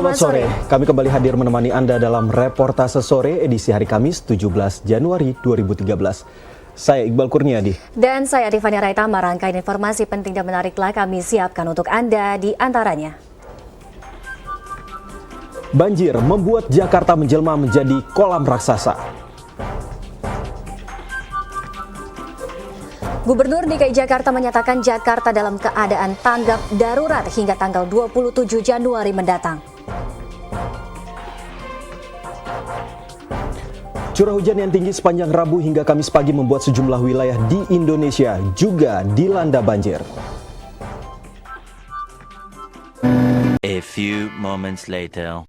Selamat sore. Kami kembali hadir menemani Anda dalam Reportase Sore edisi hari Kamis 17 Januari 2013. Saya Iqbal Kurniadi. Dan saya Tiffany Raitama. Rangkaian informasi penting dan menariklah kami siapkan untuk Anda, di antaranya. Banjir membuat Jakarta menjelma menjadi kolam raksasa. Gubernur DKI Jakarta menyatakan Jakarta dalam keadaan tanggap darurat hingga tanggal 27 Januari mendatang. Curah hujan yang tinggi sepanjang Rabu hingga Kamis pagi membuat sejumlah wilayah di Indonesia juga dilanda banjir. A few moments later.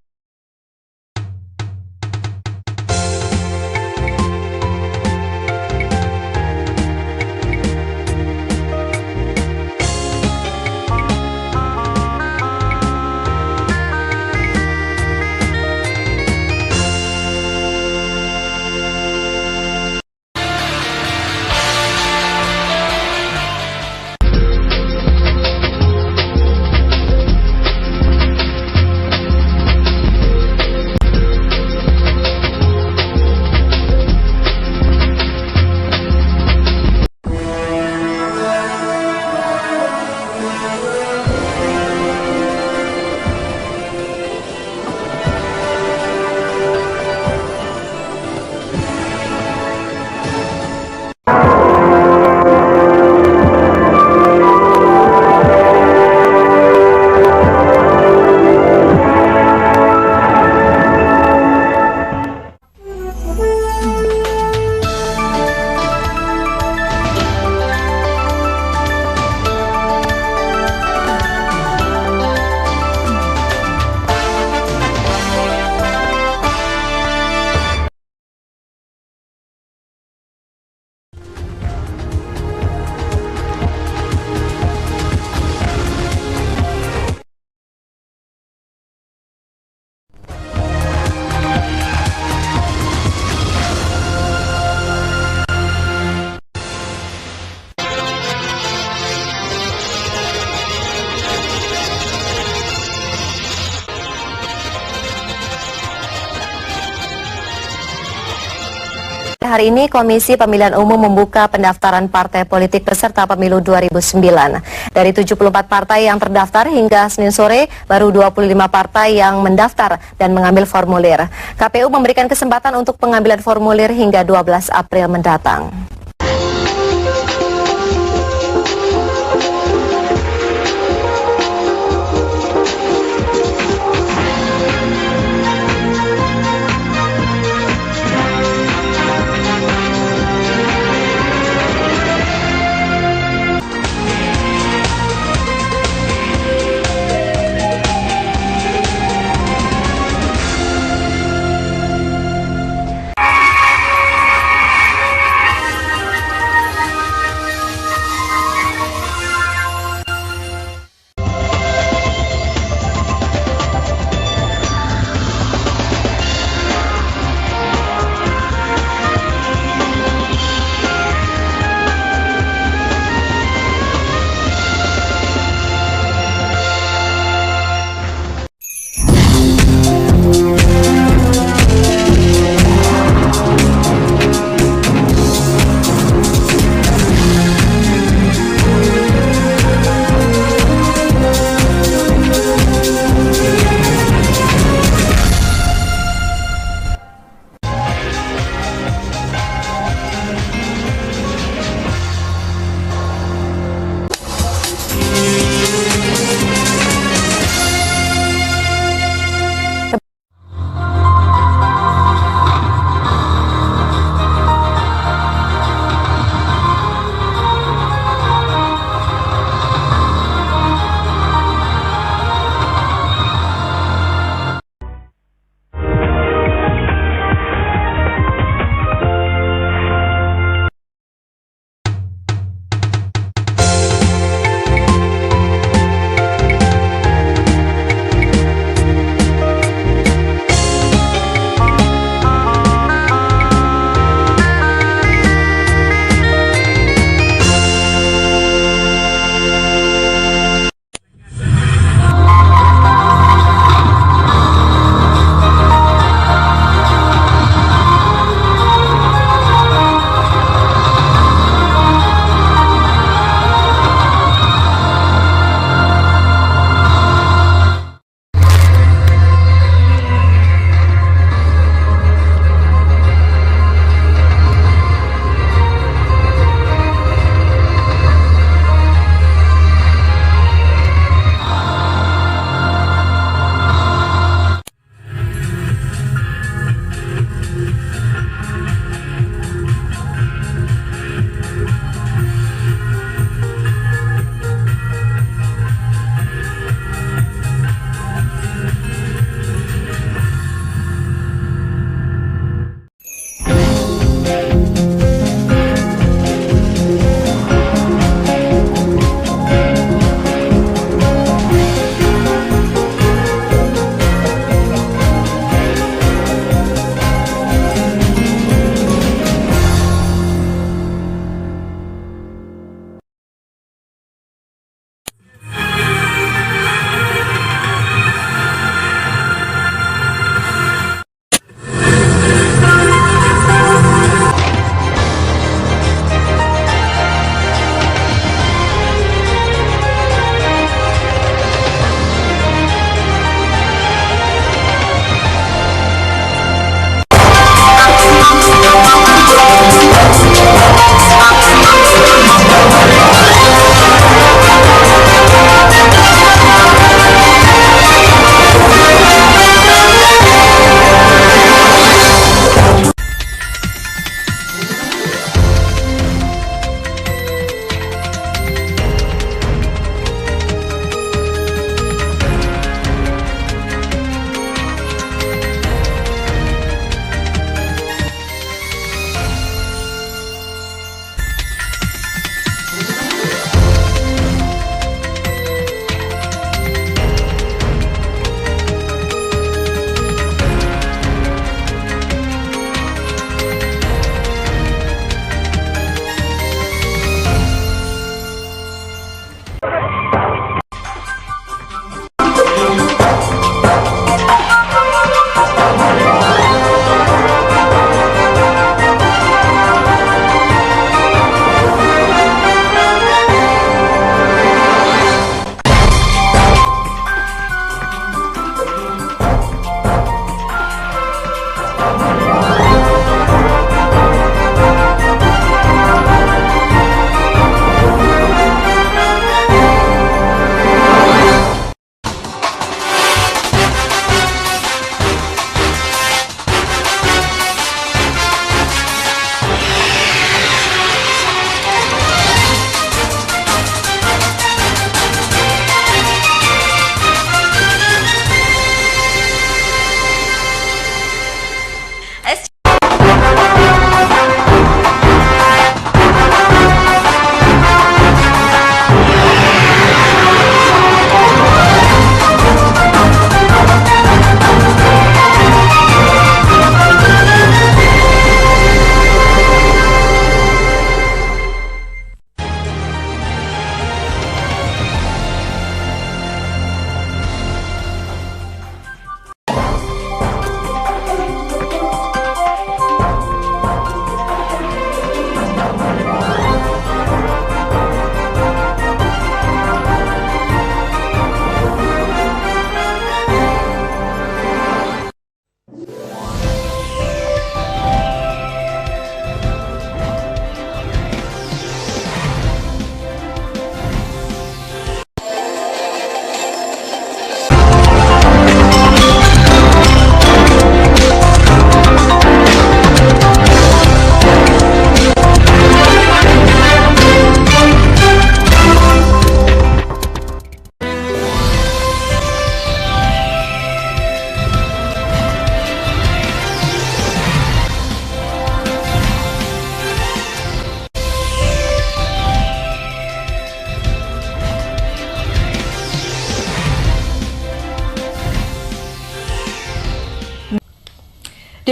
Hari ini Komisi Pemilihan Umum membuka pendaftaran partai politik peserta pemilu 2009. Dari 74 partai yang terdaftar hingga Senin sore, baru 25 partai yang mendaftar dan mengambil formulir. KPU memberikan kesempatan untuk pengambilan formulir hingga 12 April mendatang.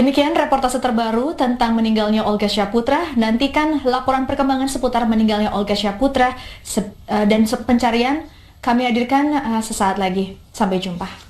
Demikian reportase terbaru tentang meninggalnya Olga Syahputra. Nantikan laporan perkembangan seputar meninggalnya Olga Syahputra dan pencarian kami hadirkan sesaat lagi. Sampai jumpa.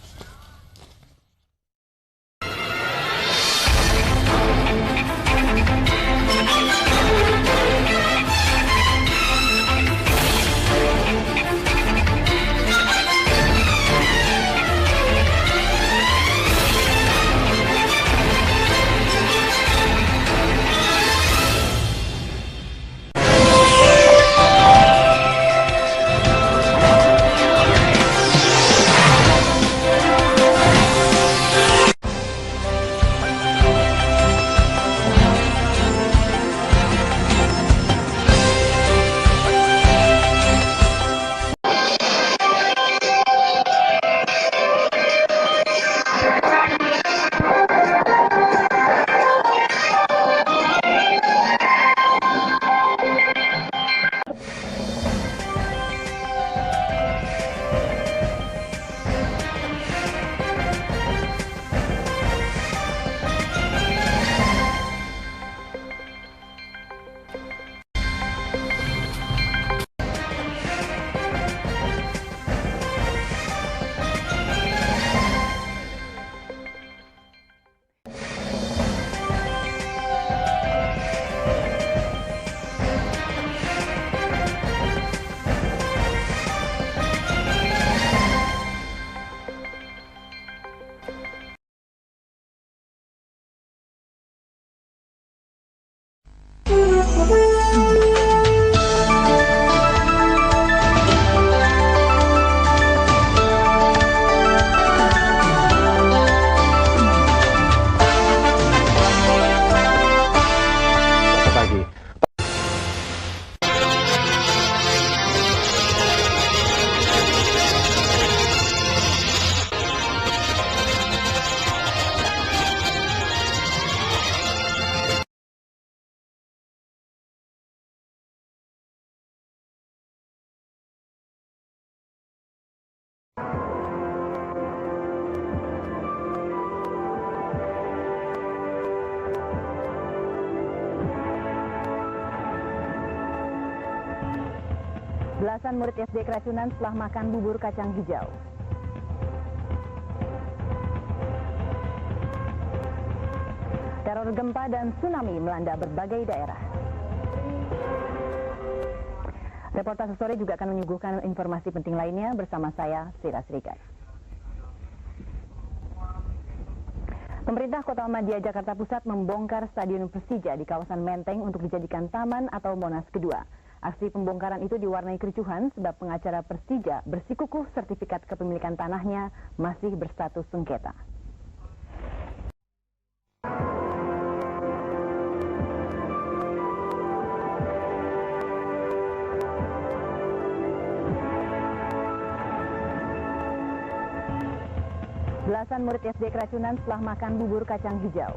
Belasan murid SD keracunan setelah makan bubur kacang hijau. Teror gempa dan tsunami melanda berbagai daerah. Reportase sore juga akan menyuguhkan informasi penting lainnya bersama saya, Sira Srikat. Pemerintah Kota Ahmadiyah Jakarta Pusat membongkar Stadion Persija di kawasan Menteng untuk dijadikan taman atau Monas kedua. Aksi pembongkaran itu diwarnai kericuhan sebab pengacara Persija bersikukuh sertifikat kepemilikan tanahnya masih berstatus sengketa. Belasan murid SD keracunan setelah makan bubur kacang hijau.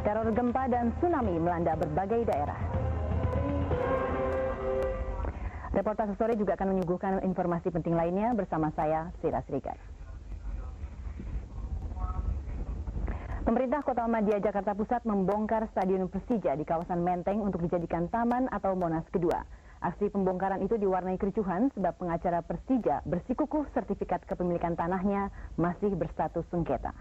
Teror gempa dan tsunami melanda berbagai daerah. Reportase sore juga akan menyuguhkan informasi penting lainnya bersama saya, Sira Srikat. Pemerintah Kota Ahmadiyah Jakarta Pusat membongkar Stadion Persija di kawasan Menteng untuk dijadikan taman atau Monas kedua. Aksi pembongkaran itu diwarnai kericuhan sebab pengacara Persija bersikukuh sertifikat kepemilikan tanahnya masih berstatus sengketa.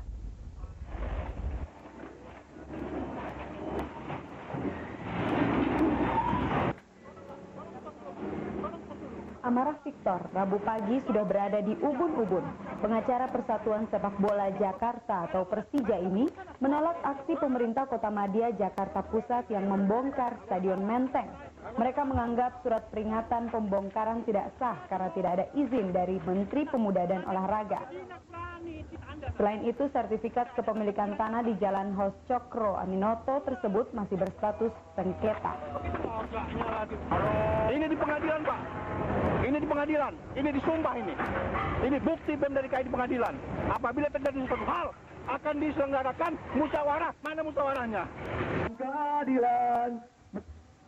Amarah Victor Rabu pagi sudah berada di ubun-ubun. Pengacara Persatuan Sepak Bola Jakarta atau Persija ini menolak aksi pemerintah Kota Ahmadiyah Jakarta Pusat yang membongkar Stadion Menteng. Mereka menganggap surat peringatan pembongkaran tidak sah karena tidak ada izin dari Menteri Pemuda dan Olahraga. Selain itu, sertifikat kepemilikan tanah di Jalan Hos Cokro Aminoto tersebut masih berstatus sengketa. Ini di pengadilan, Pak. Ini di pengadilan. Ini disumpah ini. Ini bukti BEM dari KAI di pengadilan. Apabila terjadi suatu hal, akan diselenggarakan musyawarah. Mana musyawarahnya? Keadilan.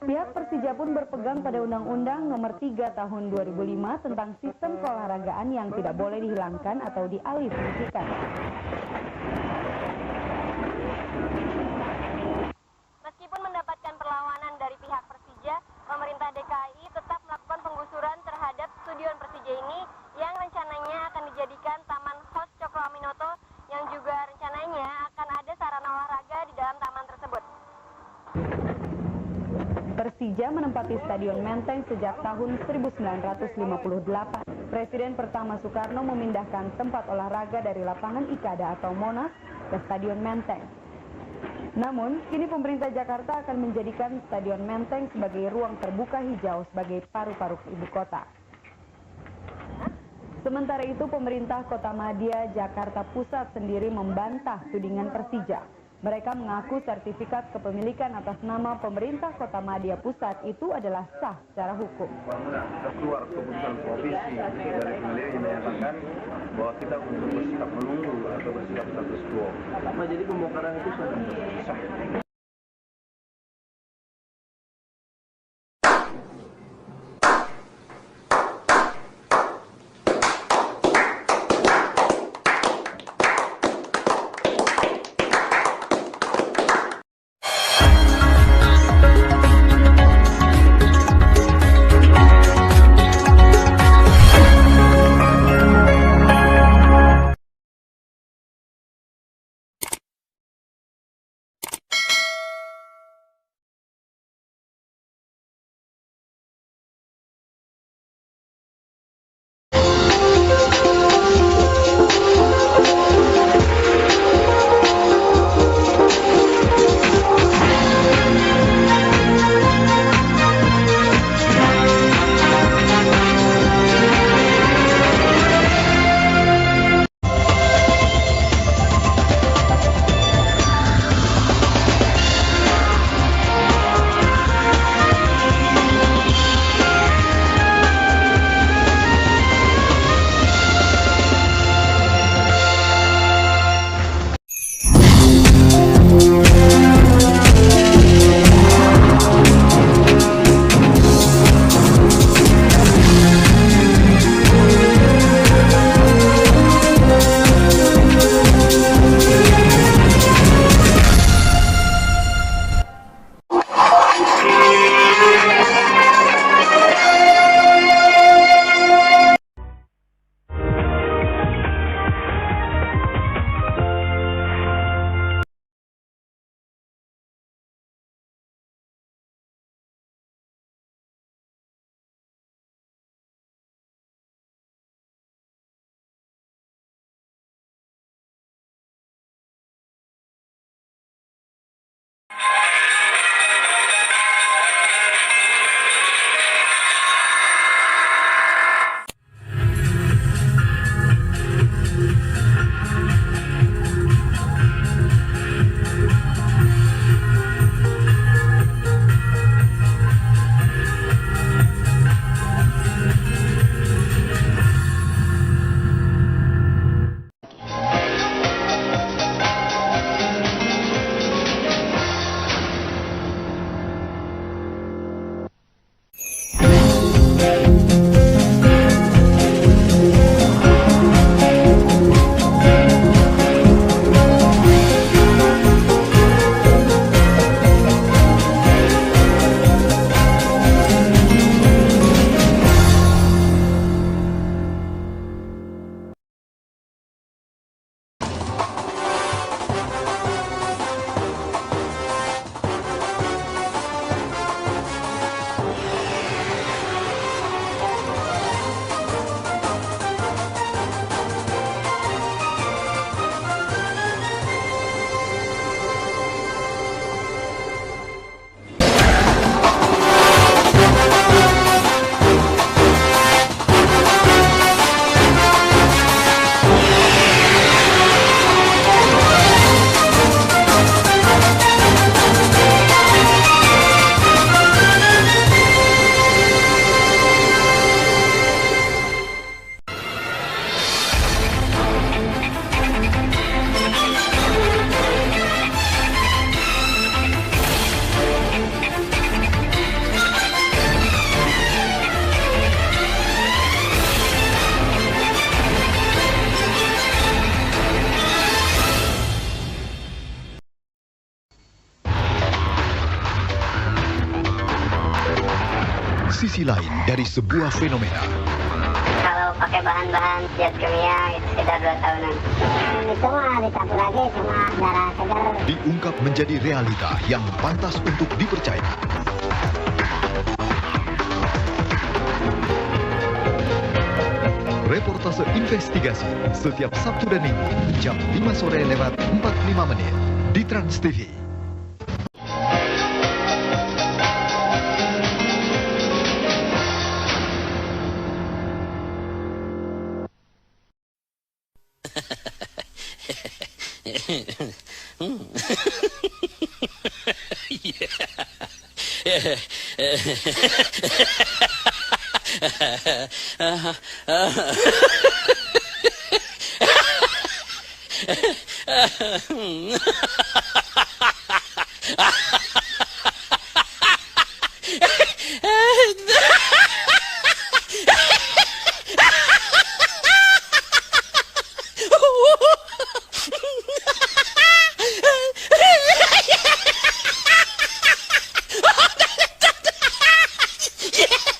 Pihak Persija pun berpegang pada Undang-Undang Nomor 3 Tahun 2005 tentang sistem keolahragaan yang tidak boleh dihilangkan atau dialih-fungsikan. Meskipun mendapatkan perlawanan dari pihak Persija, pemerintah DKI tetap melakukan penggusuran terhadap stadion Persija ini yang rencananya akan dijadikan Taman Hos Cokro Aminoto yang juga rencananya akan ada sarana olahraga di dalam taman tersebut. Persija menempati Stadion Menteng sejak tahun 1958. Presiden pertama Soekarno memindahkan tempat olahraga dari lapangan Ikada atau Monas ke Stadion Menteng. Namun, kini pemerintah Jakarta akan menjadikan Stadion Menteng sebagai ruang terbuka hijau sebagai paru-paru ibu kota. Sementara itu, pemerintah Kota Madya, Jakarta Pusat sendiri membantah tudingan Persija. Mereka mengaku sertifikat kepemilikan atas nama pemerintah Kota Madya Pusat itu adalah sah secara hukum. Keluar keputusan provinsi dari pengadilan yang menyatakan bahwa kita untuk bersikap menunggu atau bersikap status quo. Jadi pembongkaran itu sudah sah. sisi lain dari sebuah fenomena. Kalau pakai bahan-bahan zat kimia itu sekitar 2 tahunan. Itu mah dicampur lagi cuma darah segar. Diungkap menjadi realita yang pantas untuk dipercaya. Reportase investigasi setiap Sabtu dan Minggu jam 5 sore lewat 45 menit di Trans TV. Yeah.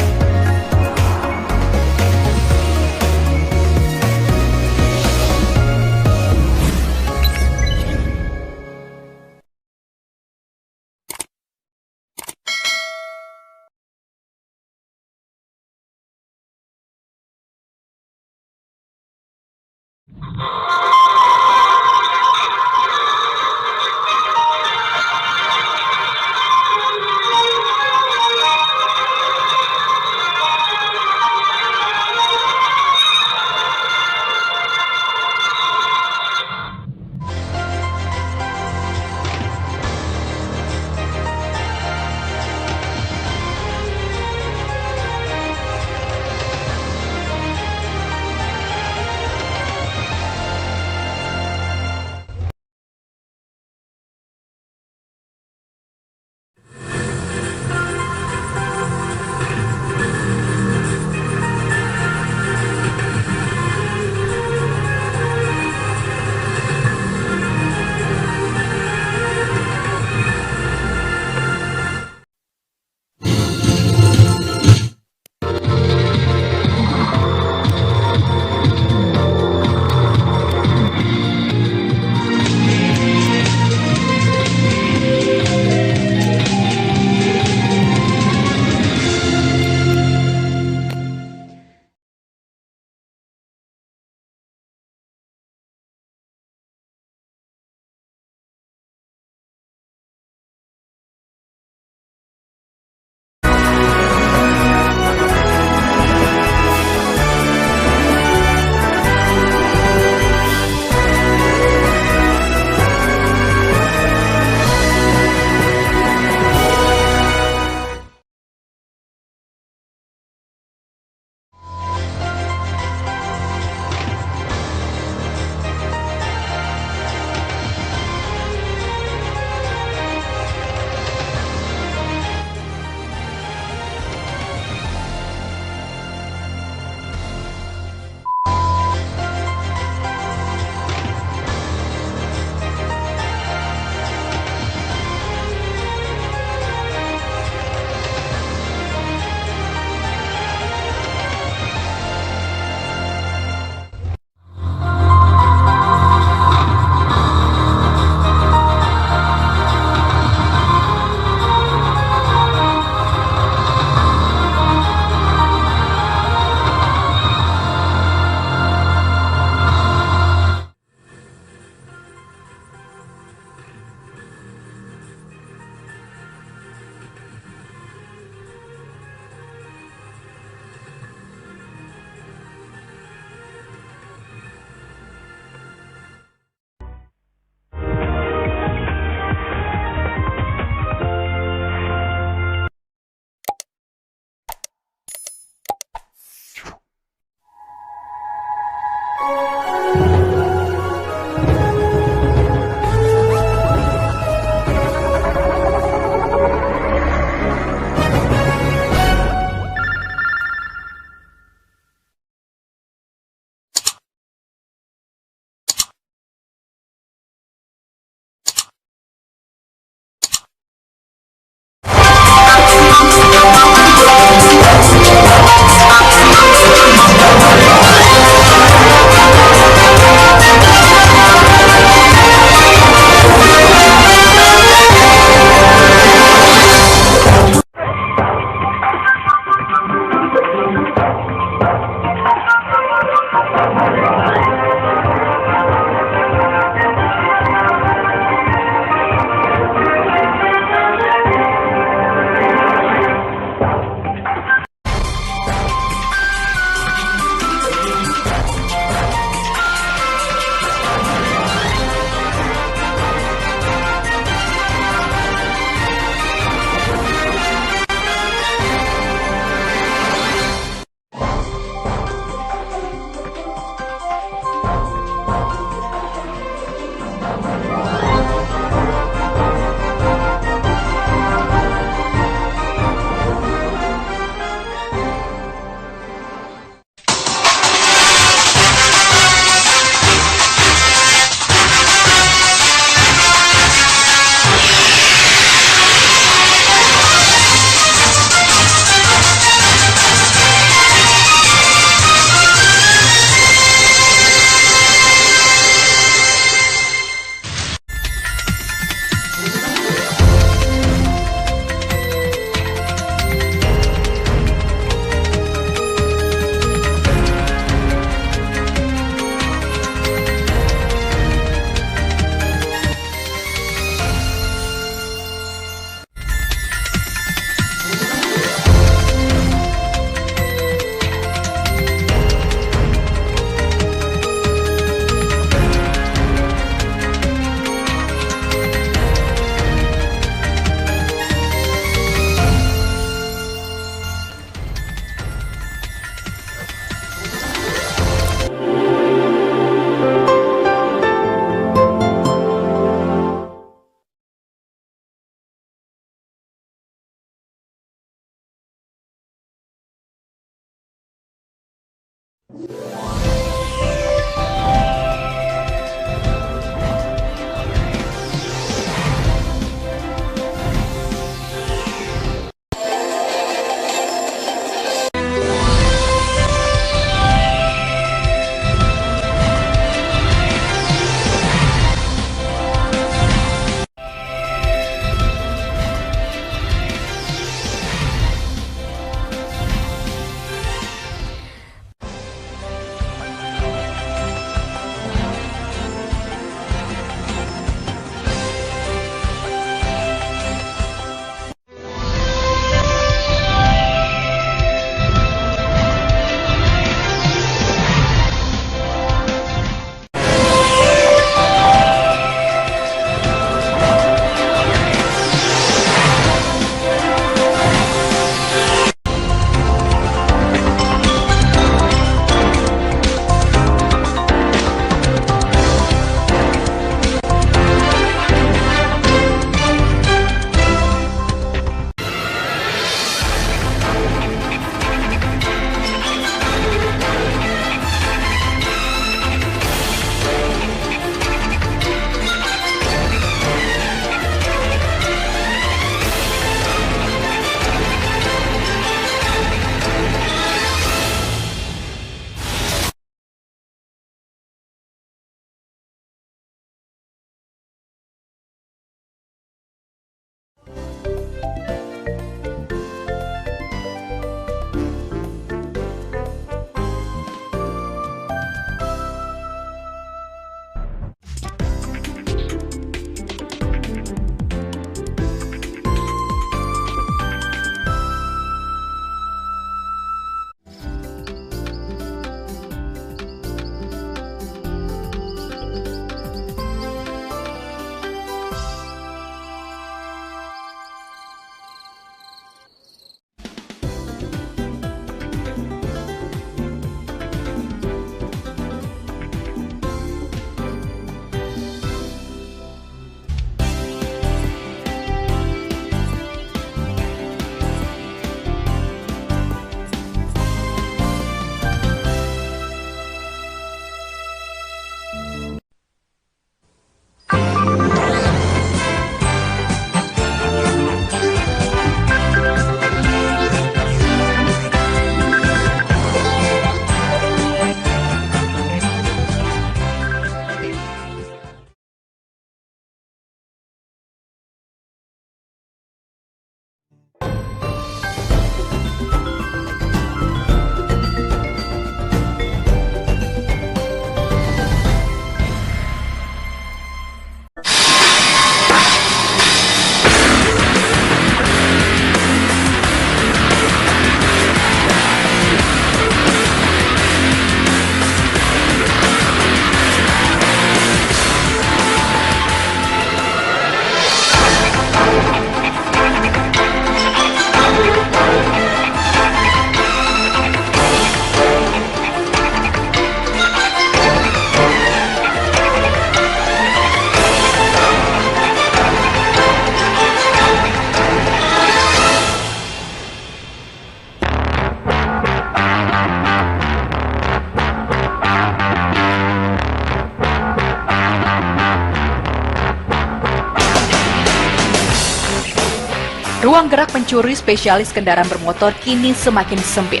Ruang gerak pencuri spesialis kendaraan bermotor kini semakin sempit.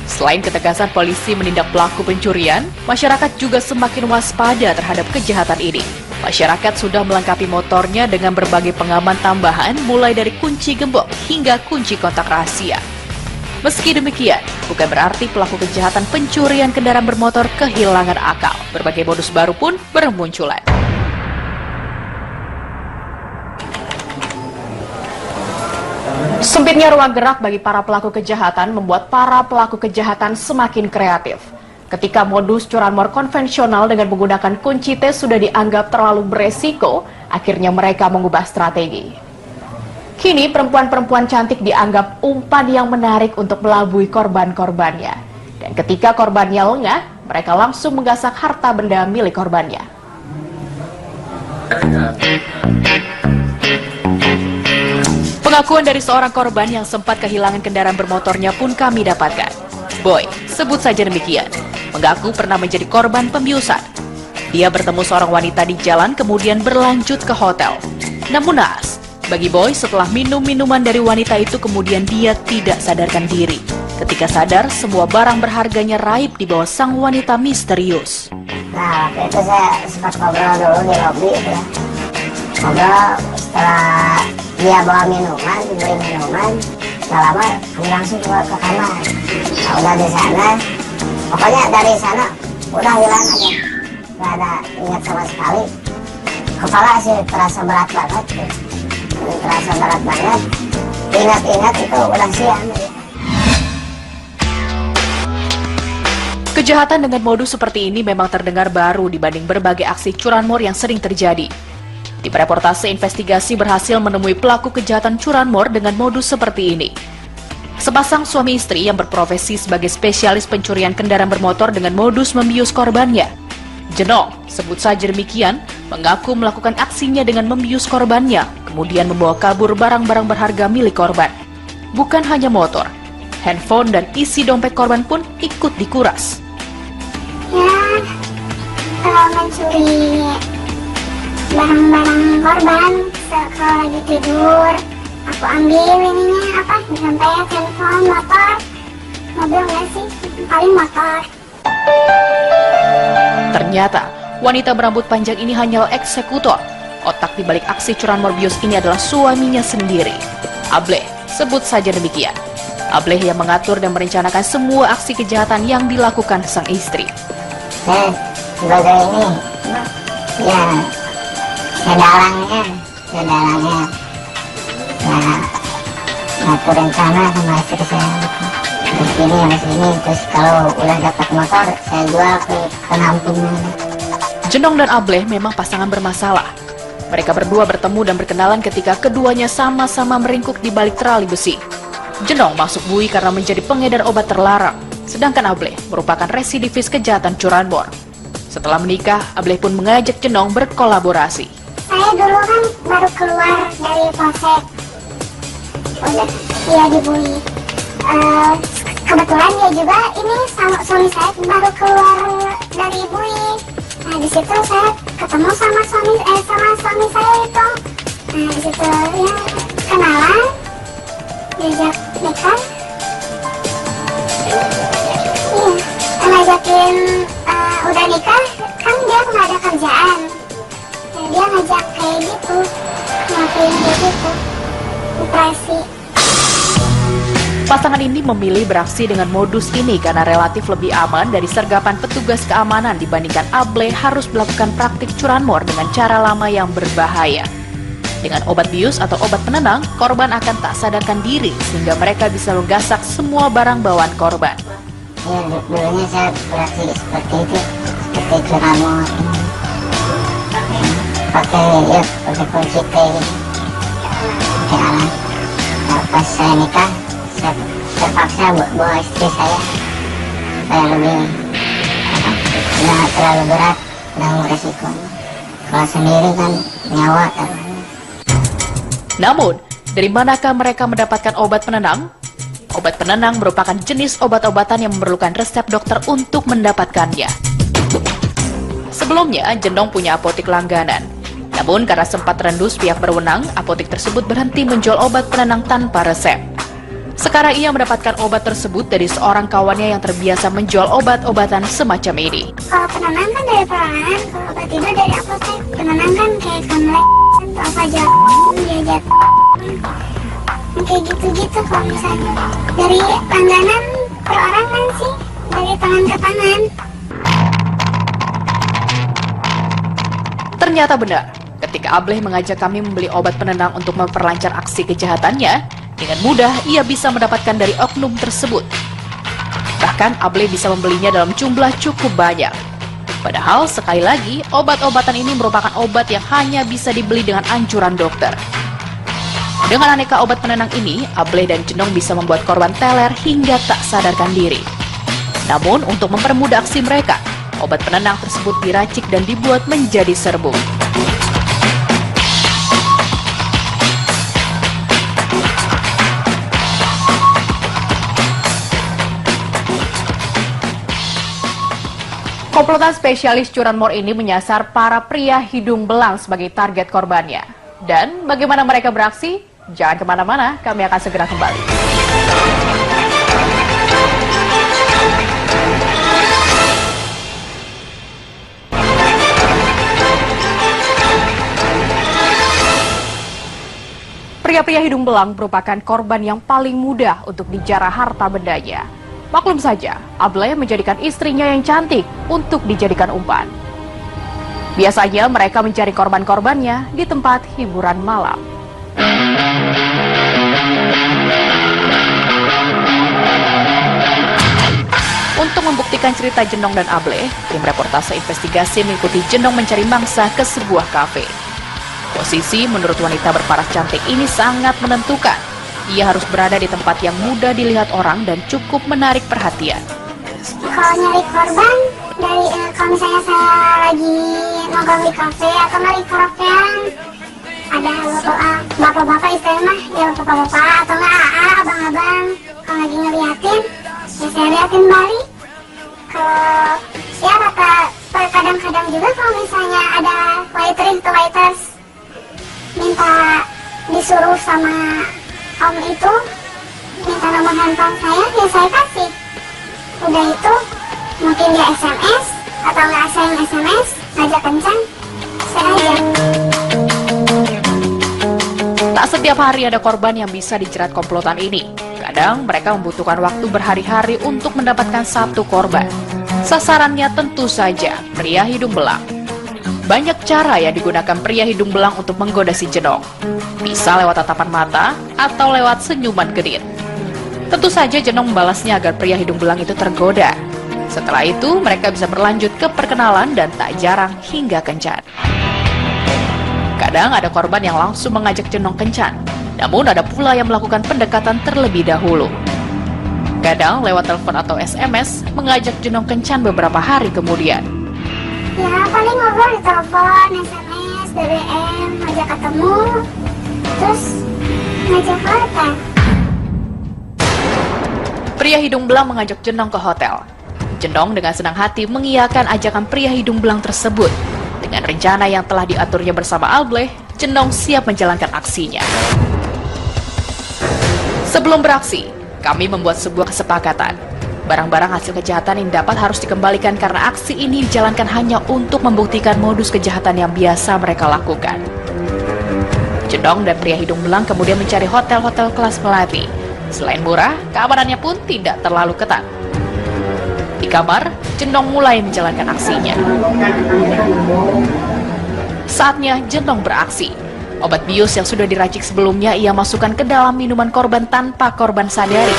Selain ketegasan polisi menindak pelaku pencurian, masyarakat juga semakin waspada terhadap kejahatan ini. Masyarakat sudah melengkapi motornya dengan berbagai pengaman tambahan mulai dari kunci gembok hingga kunci kontak rahasia. Meski demikian, bukan berarti pelaku kejahatan pencurian kendaraan bermotor kehilangan akal. Berbagai modus baru pun bermunculan. Sempitnya ruang gerak bagi para pelaku kejahatan membuat para pelaku kejahatan semakin kreatif. Ketika modus curanmor konvensional dengan menggunakan kunci T sudah dianggap terlalu beresiko, akhirnya mereka mengubah strategi. Kini perempuan-perempuan cantik dianggap umpan yang menarik untuk melabui korban-korbannya. Dan ketika korbannya lengah, mereka langsung menggasak harta benda milik korbannya. Pengakuan dari seorang korban yang sempat kehilangan kendaraan bermotornya pun kami dapatkan. Boy, sebut saja demikian. mengaku pernah menjadi korban pembiusan. Dia bertemu seorang wanita di jalan kemudian berlanjut ke hotel. Namun naas, bagi Boy setelah minum minuman dari wanita itu kemudian dia tidak sadarkan diri. Ketika sadar, semua barang berharganya raib di bawah sang wanita misterius. Nah, waktu itu saya sempat ngobrol dulu di lobi ya. Ngobrol, setelah dia bawa minuman, dibeli minuman, gak lama kami langsung keluar ke kamar. Nah, udah di sana, pokoknya dari sana udah hilang aja. Gak ada ingat sama sekali. Kepala sih terasa berat banget. Terasa berat banget. Ingat-ingat itu udah siang. Kejahatan dengan modus seperti ini memang terdengar baru dibanding berbagai aksi curanmor yang sering terjadi. Tim reportase investigasi berhasil menemui pelaku kejahatan curanmor dengan modus seperti ini. Sepasang suami istri yang berprofesi sebagai spesialis pencurian kendaraan bermotor dengan modus membius korbannya. Jenong, sebut saja demikian, mengaku melakukan aksinya dengan membius korbannya, kemudian membawa kabur barang-barang berharga milik korban. Bukan hanya motor, handphone dan isi dompet korban pun ikut dikuras. Ya, kalau mencuri barang-barang korban, kalau lagi tidur, aku ambil ininya dompet, handphone, motor, mobil nggak sih, paling motor. Ternyata, wanita berambut panjang ini hanyalah eksekutor. Otak di balik aksi curanmor bius ini adalah suaminya sendiri. Ableh, sebut saja demikian. Ableh yang mengatur dan merencanakan semua aksi kejahatan yang dilakukan sang istri. Sebagai ini, ya, sedalangnya, ya, ngatur rencana sama istri saya. Harus ini, terus kalau udah dapat motor, saya jual ke penampung. Jenong dan Ableh memang pasangan bermasalah. Mereka berdua bertemu dan berkenalan ketika keduanya sama-sama meringkuk di balik terali besi. Jenong masuk bui karena menjadi pengedar obat terlarang, sedangkan Ableh merupakan residivis kejahatan curanmor. Setelah menikah, Ableh pun mengajak Jenong berkolaborasi. Saya dulu kan baru keluar dari polsek, udah dia di bui. Kebetulan dia juga ini sama suami saya baru keluar dari bui. Nah di situ saya ketemu sama suami saya itu. Nah di situ ya kenalan, diajak nikah. Iya, ngajakin udah nikah kan dia nggak ada kerjaan. Nah, dia ngajak kayak gitu, ngapain gitu, operasi. Pasangan ini memilih beraksi dengan modus ini karena relatif lebih aman dari sergapan petugas keamanan dibandingkan Ableh harus melakukan praktik curanmor dengan cara lama yang berbahaya. Dengan obat bius atau obat penenang, korban akan tak sadarkan diri sehingga mereka bisa menggasak semua barang bawaan korban. Ya, dulunya saya beraksi seperti itu, seperti curanmor. Pakai kunci kayak gitu. Pakai alat. Nah, pas saya nikah, saya terpaksa bawa istri saya supaya lebih nggak terlalu berat dan resiko. Kalau sendiri kan nyawa kan. Namun, dari manakah mereka mendapatkan obat penenang? Obat penenang merupakan jenis obat-obatan yang memerlukan resep dokter untuk mendapatkannya. Sebelumnya, Jenong punya apotik langganan. Namun, karena sempat terendus pihak berwenang, apotik tersebut berhenti menjual obat penenang tanpa resep. Sekarang ia mendapatkan obat tersebut dari seorang kawannya yang terbiasa menjual obat-obatan semacam ini. Kalau penenang kan dari perorangan, kalau obat tidur dari apotek. Penenang kan kayak kamlek, atau apa aja, diajak. Kayak gitu-gitu kalau misalnya. Dari langganan perorangan sih, dari tangan ke tangan. Ternyata benar, ketika Ableh mengajak kami membeli obat penenang untuk memperlancar aksi kejahatannya, dengan mudah ia bisa mendapatkan dari oknum tersebut. Bahkan Ableh bisa membelinya dalam jumlah cukup banyak. Padahal sekali lagi, obat-obatan ini merupakan obat yang hanya bisa dibeli dengan anjuran dokter. Dengan aneka obat penenang ini, Ableh dan Jenong bisa membuat korban teler hingga tak sadarkan diri. Namun untuk mempermudah aksi mereka, obat penenang tersebut diracik dan dibuat menjadi serbuk. Komplotan spesialis curanmor ini menyasar para pria hidung belang sebagai target korbannya. Dan bagaimana mereka beraksi? Jangan kemana-mana, kami akan segera kembali. Pria-pria hidung belang merupakan korban yang paling mudah untuk dijarah harta bendanya. Maklum saja, Ableh menjadikan istrinya yang cantik untuk dijadikan umpan. Biasanya mereka mencari korban-korbannya di tempat hiburan malam. Untuk membuktikan cerita Jenong dan Ableh, tim reportase investigasi mengikuti Jenong mencari mangsa ke sebuah kafe. Posisi menurut wanita berparas cantik ini sangat menentukan. Ia harus berada di tempat yang mudah dilihat orang dan cukup menarik perhatian. Kalau nyari korban, kalau misalnya saya lagi nongkrong di kafe atau di karaokean, ada bapak-bapak istilahnya, ya bapak-bapak atau abang-abang, kalau lagi ngeliatin, ya saya liatin balik. Kalau ya kadang-kadang juga kalau misalnya ada waitress atau waiters minta disuruh sama om itu minta nomor handphone saya, ya saya kasih. Udah itu mungkin dia SMS atau nggak saya yang SMS ngajak kencan, saya ajak. Tak setiap hari ada korban yang bisa dijerat komplotan ini. Kadang mereka membutuhkan waktu berhari-hari untuk mendapatkan satu korban. Sasarannya tentu saja pria hidung belang. Banyak cara yang digunakan pria hidung belang untuk menggoda si Jenong. Bisa lewat tatapan mata atau lewat senyuman genit. Tentu saja Jenong membalasnya agar pria hidung belang itu tergoda. Setelah itu mereka bisa berlanjut ke perkenalan dan tak jarang hingga kencan. Kadang ada korban yang langsung mengajak Jenong kencan. Namun ada pula yang melakukan pendekatan terlebih dahulu. Kadang lewat telepon atau SMS mengajak Jenong kencan beberapa hari kemudian. Ya paling ngobrol di telepon, SMS, BBM, ngajak ketemu, terus ngajak hotel. Pria hidung belang mengajak Jenong ke hotel. Jenong dengan senang hati mengiyakan ajakan pria hidung belang tersebut. Dengan rencana yang telah diaturnya bersama Ableh, Jenong siap menjalankan aksinya. Sebelum beraksi, kami membuat sebuah kesepakatan. Barang-barang hasil kejahatan yang dapat harus dikembalikan karena aksi ini dijalankan hanya untuk membuktikan modus kejahatan yang biasa mereka lakukan. Jenong dan pria hidung belang kemudian mencari hotel-hotel kelas melati. Selain murah, keamanannya pun tidak terlalu ketat. Di kamar, Jenong mulai menjalankan aksinya. Saatnya Jenong beraksi. Obat bius yang sudah diracik sebelumnya ia masukkan ke dalam minuman korban tanpa korban sadari.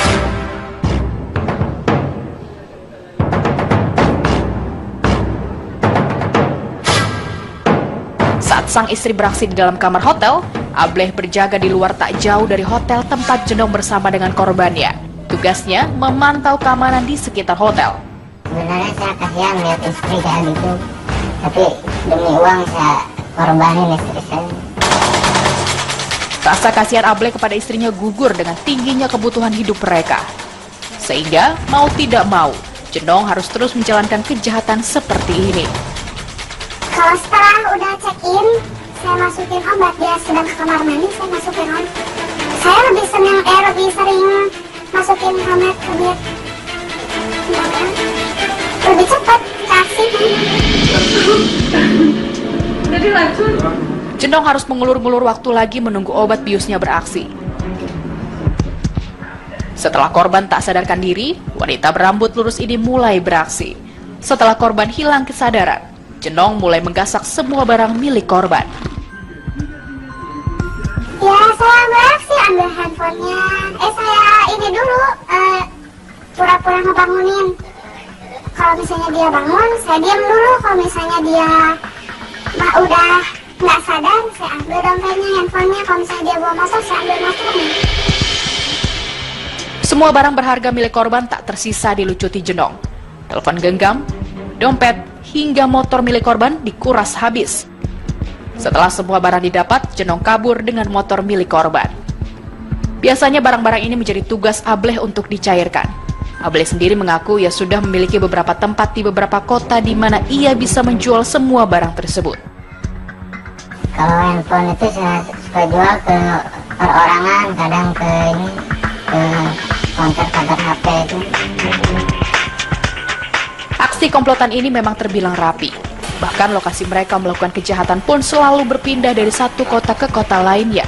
Saat sang istri beraksi di dalam kamar hotel, Ableh berjaga di luar tak jauh dari hotel tempat Jenong bersama dengan korbannya. Tugasnya memantau keamanan di sekitar hotel. Sebenarnya saya kasihan lihat istri kayak gitu, tapi demi uang saya korbanin istri saya. Rasa kasihan Ableh kepada istrinya gugur dengan tingginya kebutuhan hidup mereka. Sehingga mau tidak mau, Jenong harus terus menjalankan kejahatan seperti ini. Kalau setelah udah check-in, saya masukin obat, dia sedang ke kamar mandi, saya masukin obat. Saya lebih sering masukin obat ke dia. Lebih cepat ke aksinya. Jadi langsung. Jenong harus mengulur-ngulur waktu lagi menunggu obat biusnya beraksi. Setelah korban tak sadarkan diri, wanita berambut lurus ini mulai beraksi. Setelah korban hilang kesadaran, Jenong mulai menggasak semua barang milik korban. Ya, saya beraksi ambil handphonenya. Saya ini dulu, pura-pura ngebangunin. Kalau misalnya dia bangun, saya diam dulu. Kalau misalnya dia udah nggak sadar, saya ambil dompetnya, handphonenya. Kalau misalnya dia bawa motor, saya ambil motornya. Semua barang berharga milik korban tak tersisa dilucuti Jenong. Telepon genggam, dompet, hingga motor milik korban dikuras habis. Setelah semua barang didapat, Jenong kabur dengan motor milik korban. Biasanya barang-barang ini menjadi tugas Ableh untuk dicairkan. Ableh sendiri mengaku ia sudah memiliki beberapa tempat di beberapa kota di mana ia bisa menjual semua barang tersebut. Kalau handphone itu saya suka jual ke perorangan, kadang ke counter HP itu. Aksi komplotan ini memang terbilang rapi. Bahkan lokasi mereka melakukan kejahatan pun selalu berpindah dari satu kota ke kota lainnya.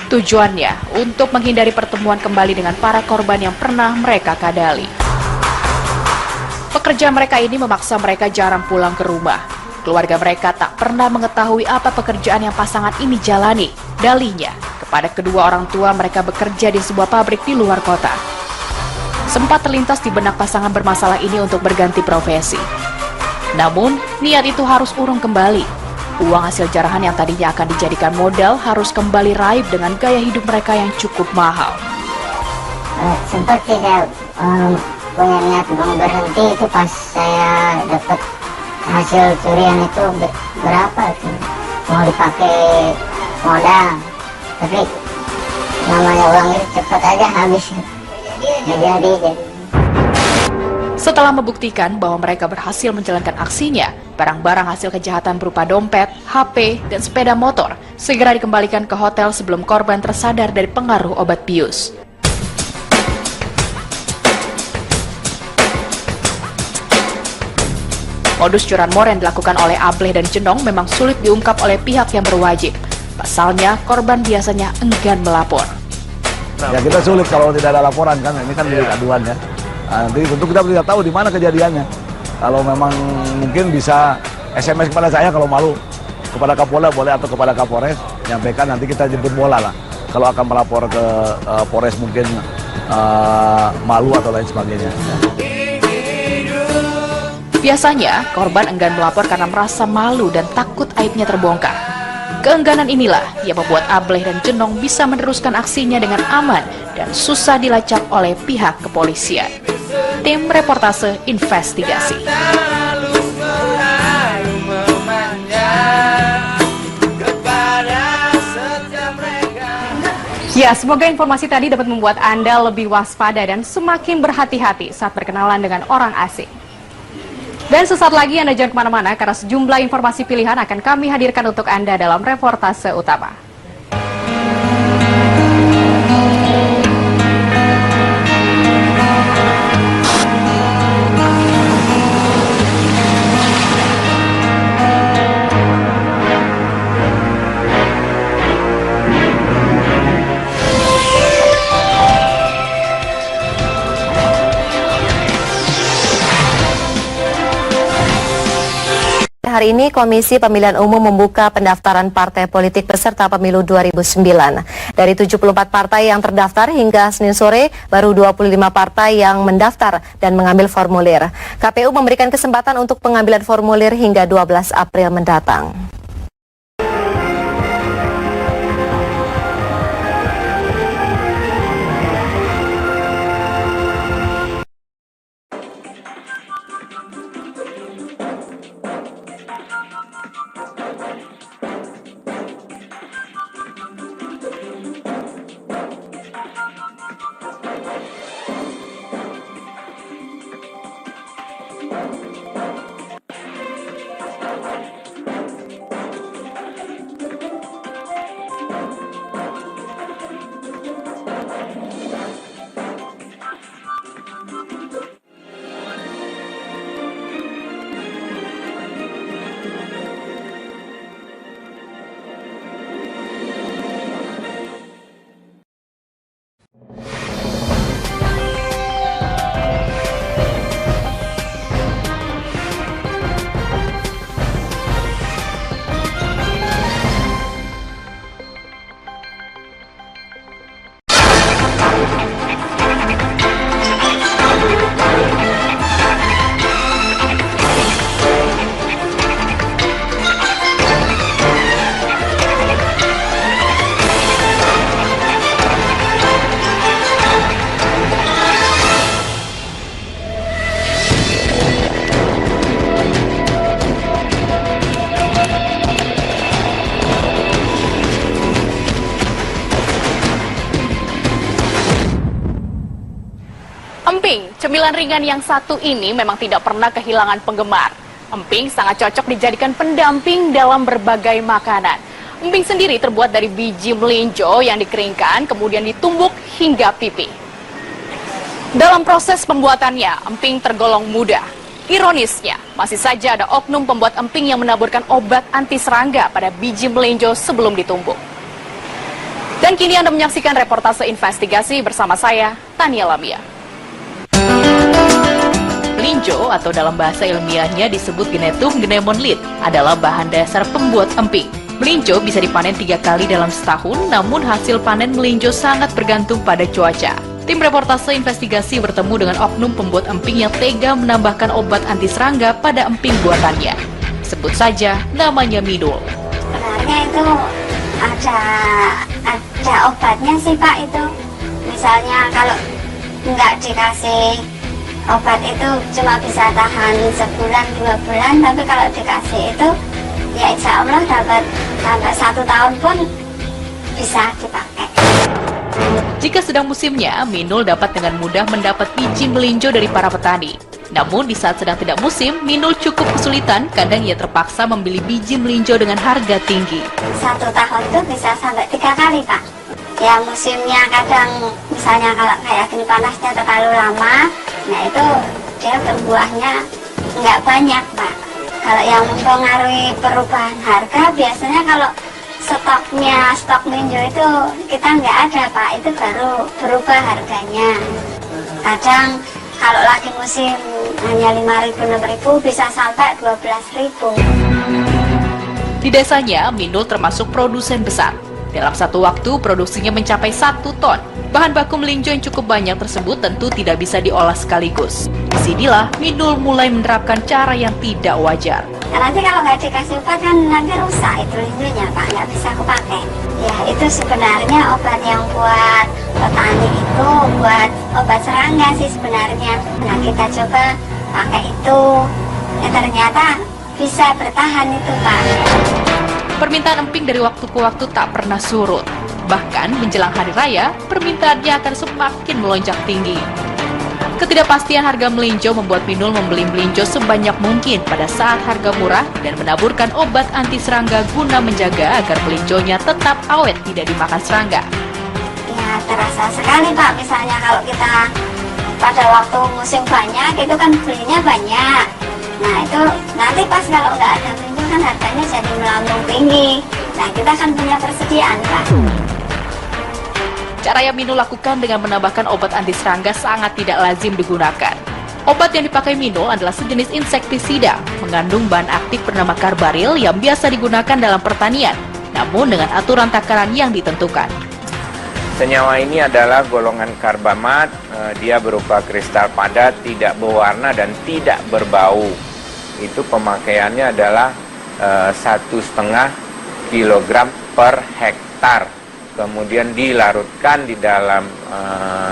Tujuannya untuk menghindari pertemuan kembali dengan para korban yang pernah mereka kadali. Pekerja mereka ini memaksa mereka jarang pulang ke rumah. Keluarga mereka tak pernah mengetahui apa pekerjaan yang pasangan ini jalani. Dalihnya, kepada kedua orang tua mereka bekerja di sebuah pabrik di luar kota. Sempat terlintas di benak pasangan bermasalah ini untuk berganti profesi. Namun, niat itu harus urung kembali. Uang hasil jarahan yang tadinya akan dijadikan modal harus kembali raib dengan gaya hidup mereka yang cukup mahal. Sempat saya punya niat mau berhenti itu pas saya dapat hasil curian itu berapa itu mau dipakai modal, tapi namanya uang itu cepat aja habis. Jadi. Setelah membuktikan bahwa mereka berhasil menjalankan aksinya, barang-barang hasil kejahatan berupa dompet, HP, dan sepeda motor segera dikembalikan ke hotel sebelum korban tersadar dari pengaruh obat bius. Modus curanmor yang dilakukan oleh Ableh dan Jenong memang sulit diungkap oleh pihak yang berwajib. Pasalnya, korban biasanya enggan melapor. Ya kita sulit kalau tidak ada laporan kan, ini kan delik aduan ya. Nah, nanti tentu kita tidak tahu di mana kejadiannya. Kalau memang mungkin bisa SMS kepada saya kalau malu, kepada Kapolda boleh atau kepada Kapolres, nyampaikan nanti kita jemput bola lah. Kalau akan melapor ke Polres mungkin malu atau lain sebagainya. Biasanya, korban enggan melapor karena merasa malu dan takut aibnya terbongkar. Keengganan inilah yang membuat Ableh dan Jenong bisa meneruskan aksinya dengan aman dan susah dilacak oleh pihak kepolisian. Tim Reportase Investigasi. Ya, semoga informasi tadi dapat membuat Anda lebih waspada dan semakin berhati-hati saat berkenalan dengan orang asing. Dan sesaat lagi Anda jangan kemana-mana karena sejumlah informasi pilihan akan kami hadirkan untuk Anda dalam Reportase Utama. Hari ini Komisi Pemilihan Umum membuka pendaftaran partai politik peserta pemilu 2009. Dari 74 partai yang terdaftar hingga Senin sore, baru 25 partai yang mendaftar dan mengambil formulir. KPU memberikan kesempatan untuk pengambilan formulir hingga 12 April mendatang. Emping, cemilan ringan yang satu ini memang tidak pernah kehilangan penggemar. Emping sangat cocok dijadikan pendamping dalam berbagai makanan. Emping sendiri terbuat dari biji melinjo yang dikeringkan, kemudian ditumbuk hingga pipih. Dalam proses pembuatannya, emping tergolong mudah. Ironisnya, masih saja ada oknum pembuat emping yang menaburkan obat anti serangga pada biji melinjo sebelum ditumbuk. Dan kini Anda menyaksikan reportase investigasi bersama saya, Tania Lamia. Melinjo atau dalam bahasa ilmiahnya disebut Genetum gnemonid adalah bahan dasar pembuat emping. Melinjo bisa dipanen 3 kali dalam setahun, namun hasil panen melinjo sangat bergantung pada cuaca. Tim reportase investigasi bertemu dengan oknum pembuat emping yang tega menambahkan obat anti serangga pada emping buatannya. Sebut saja namanya Minul. Sebenarnya itu ada obatnya sih Pak itu. Misalnya kalau nggak dikasih obat itu cuma bisa tahan sebulan 2 bulan, tapi kalau dikasih itu ya insya Allah dapat sampai 1 tahun pun bisa dipakai. Jika sedang musimnya, Minul dapat dengan mudah mendapat biji melinjo dari para petani. Namun di saat sedang tidak musim, Minul cukup kesulitan, kadang ia terpaksa membeli biji melinjo dengan harga tinggi. 1 tahun itu bisa sampai 3 kali Pak. Ya musimnya kadang misalnya kalau kayak gini panasnya terlalu lama, nah itu dia berbuahnya nggak banyak Pak. Kalau yang mempengaruhi perubahan harga biasanya kalau stok melinjo itu kita nggak ada Pak, itu baru berubah harganya. Kadang kalau lagi musim hanya 5.000-6.000 bisa sampai 12.000. Di desanya, Minul termasuk produsen besar. Dalam satu waktu, produksinya mencapai 1 ton. Bahan baku melinjo yang cukup banyak tersebut tentu tidak bisa diolah sekaligus. Disinilah Minul mulai menerapkan cara yang tidak wajar. Nah, nanti kalau nggak dikasih obat kan nanti rusak itu melinjonya Pak, nggak bisa kepake. Ya itu sebenarnya obat yang buat petani itu buat obat serangga sih sebenarnya. Nah kita coba pakai itu, ya ternyata bisa bertahan itu Pak. Permintaan emping dari waktu ke waktu tak pernah surut. Bahkan menjelang hari raya, permintaannya akan semakin melonjak tinggi. Ketidakpastian harga melinjo membuat Minul membeli melinjo sebanyak mungkin pada saat harga murah dan menaburkan obat anti serangga guna menjaga agar melinjonya tetap awet tidak dimakan serangga. Ya terasa sekali Pak, misalnya kalau kita pada waktu musim banyak itu kan belinya banyak. Nah itu nanti pas kalau nggak ada melinjo kan harganya jadi melambung tinggi. Nah kita kan punya persediaan Pak. Cara yang Minul lakukan dengan menambahkan obat anti serangga sangat tidak lazim digunakan. Obat yang dipakai Minul adalah sejenis insektisida, mengandung bahan aktif bernama karbaril yang biasa digunakan dalam pertanian, namun dengan aturan takaran yang ditentukan. Senyawa ini adalah golongan karbamat, dia berupa kristal padat, tidak berwarna dan tidak berbau. Itu pemakaiannya adalah 1,5 kilogram per hektar. Kemudian dilarutkan di dalam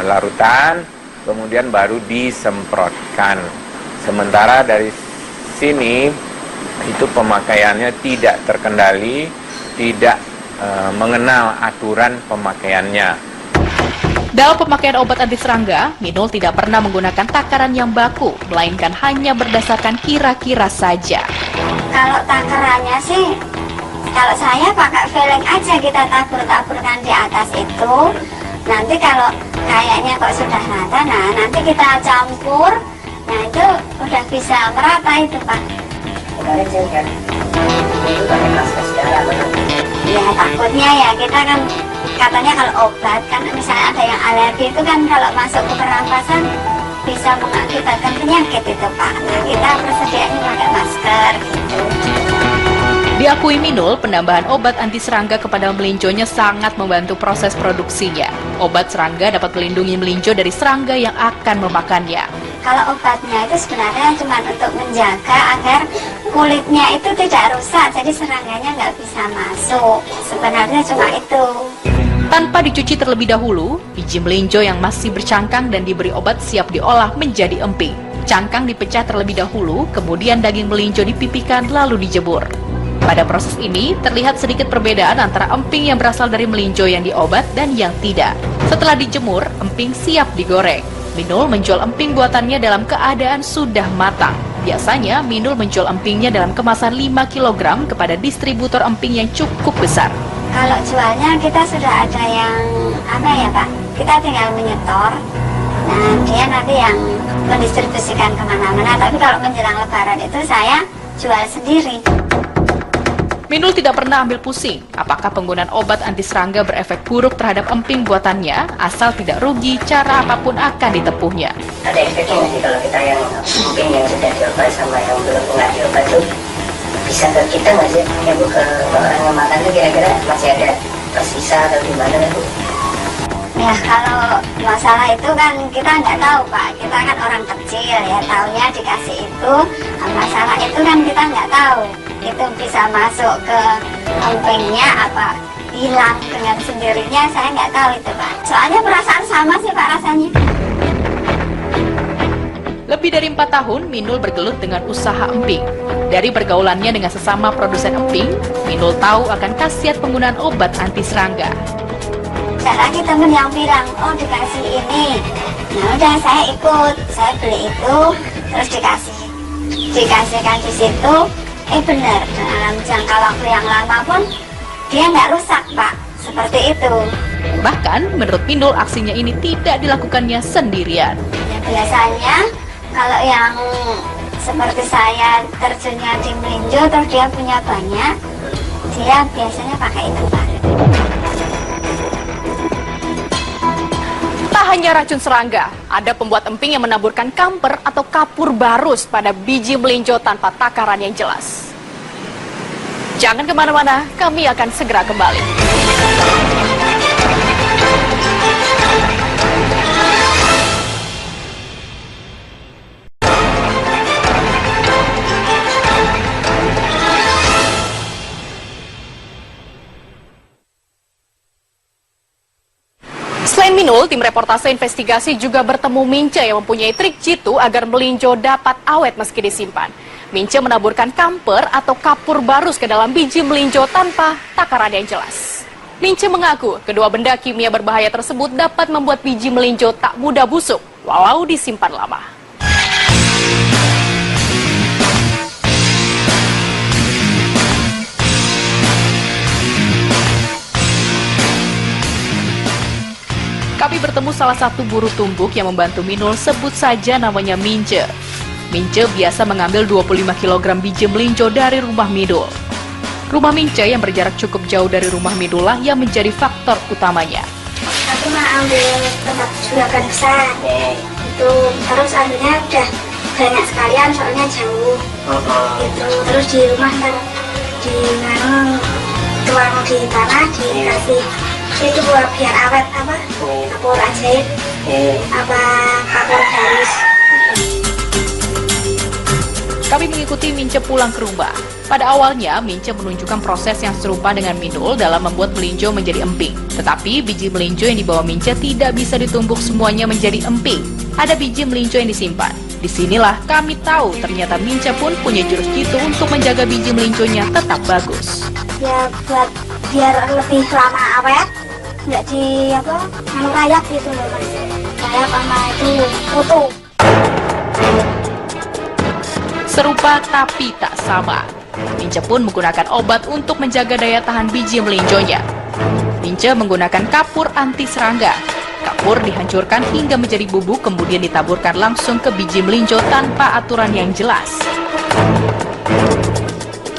larutan, kemudian baru disemprotkan. Sementara dari sini itu pemakaiannya tidak terkendali, tidak mengenal aturan pemakaiannya. Dalam pemakaian obat anti serangga, Minul tidak pernah menggunakan takaran yang baku, melainkan hanya berdasarkan kira-kira saja. Kalau takarannya sih, kalau saya pakai feeling aja, kita tabur-taburkan di atas itu. Nanti kalau kayaknya kok sudah rata, nah nanti kita campur, nah itu udah bisa merata itu Pak. Ya takutnya ya kita kan katanya kalau obat kan misalnya ada yang alergi itu kan kalau masuk ke pernapasan bisa mengakibatkan penyakit itu Pak. Nah kita persediaannya pakai masker gitu. Diakui Minul, penambahan obat anti serangga kepada melinjonya sangat membantu proses produksinya. Obat serangga dapat melindungi melinjo dari serangga yang akan memakannya. Kalau obatnya itu sebenarnya cuma untuk menjaga agar kulitnya itu tidak rusak, jadi serangganya nggak bisa masuk. Sebenarnya cuma itu. Tanpa dicuci terlebih dahulu, biji melinjo yang masih bercangkang dan diberi obat siap diolah menjadi emping. Cangkang dipecah terlebih dahulu, kemudian daging melinjo dipipihkan lalu dijemur. Pada proses ini, terlihat sedikit perbedaan antara emping yang berasal dari melinjo yang diobat dan yang tidak. Setelah dijemur, emping siap digoreng. Minul menjual emping buatannya dalam keadaan sudah matang. Biasanya, Minul menjual empingnya dalam kemasan 5 kg kepada distributor emping yang cukup besar. Kalau jualnya kita sudah ada yang apa ya Pak, kita tinggal menyetor. Nah dia nanti yang mendistribusikan kemana-mana. Tapi kalau menjelang lebaran itu saya jual sendiri. Minul tidak pernah ambil pusing apakah penggunaan obat anti serangga berefek buruk terhadap emping buatannya, asal tidak rugi cara apapun akan ditempuhnya. Ada efeknya nanti kalau kita yang emping yang sudah diobat sama yang belum nggak diobat itu bisa ke kita nggak sih? Ya Bu, ke orang yang makan itu kira-kira masih ada tersisa atau gimana Bu? Ya kalau masalah itu kan kita nggak tahu Pak, kita kan orang kecil ya, taunya dikasih itu. Nah, masalah itu kan kita nggak tahu itu bisa masuk ke empingnya apa hilang dengan sendirinya, saya nggak tahu itu Pak. Soalnya perasaan sama sih Pak rasanya. Lebih dari 4 tahun, Minul bergelut dengan usaha emping. Dari pergaulannya dengan sesama produsen emping, Minul tahu akan khasiat penggunaan obat anti serangga. Ada lagi temen yang bilang, oh dikasih ini. Nah udah saya ikut, saya beli itu, terus dikasihkan di situ. Benar, dalam jangka waktu yang lama pun dia nggak rusak Pak, seperti itu. Bahkan menurut Minul aksinya ini tidak dilakukannya sendirian. Ya, biasanya kalau yang seperti saya terjunnya di melinjo terus dia punya banyak, dia biasanya pakai itu Pak. Tak hanya racun serangga, ada pembuat emping yang menaburkan kamper atau kapur barus pada biji melinjo tanpa takaran yang jelas. Jangan kemana-mana, kami akan segera kembali. Selain Minul, tim reportase investigasi juga bertemu Mince yang mempunyai trik jitu agar melinjo dapat awet meski disimpan. Mince menaburkan kamper atau kapur barus ke dalam biji melinjo tanpa takaran yang jelas. Mince mengaku kedua benda kimia berbahaya tersebut dapat membuat biji melinjo tak mudah busuk walau disimpan lama. Kami bertemu salah satu buruh tumbuk yang membantu Minul, sebut saja namanya Mince. Mince biasa mengambil 25 kg biji melinjo dari rumah Minul. Rumah Mince yang berjarak cukup jauh dari rumah Minul lah yang menjadi faktor utamanya. Aku mau ambil tempat juragan besar, itu terus ambilnya udah banyak sekalian soalnya jauh. Itu terus di rumah kan tuang di tanah dikasih itu buat biar awet apa kapur ajaib apa kapur garis. Kami mengikuti Mince pulang ke rumah. Pada awalnya, Mince menunjukkan proses yang serupa dengan Minul dalam membuat melinjo menjadi emping. Tetapi biji melinjo yang dibawa Mince tidak bisa ditumbuk semuanya menjadi emping. Ada biji melinjo yang disimpan. Disinilah kami tahu ternyata Mince pun punya jurus jitu untuk menjaga biji melinjonya tetap bagus. Ya buat biar lebih lama awet, nggak di rayap gitu loh Mas. Rayap sama itu utuh. Serupa tapi tak sama. Mince pun menggunakan obat untuk menjaga daya tahan biji melinjonya. Mince menggunakan kapur anti serangga. Kapur dihancurkan hingga menjadi bubuk kemudian ditaburkan langsung ke biji melinjo tanpa aturan yang jelas.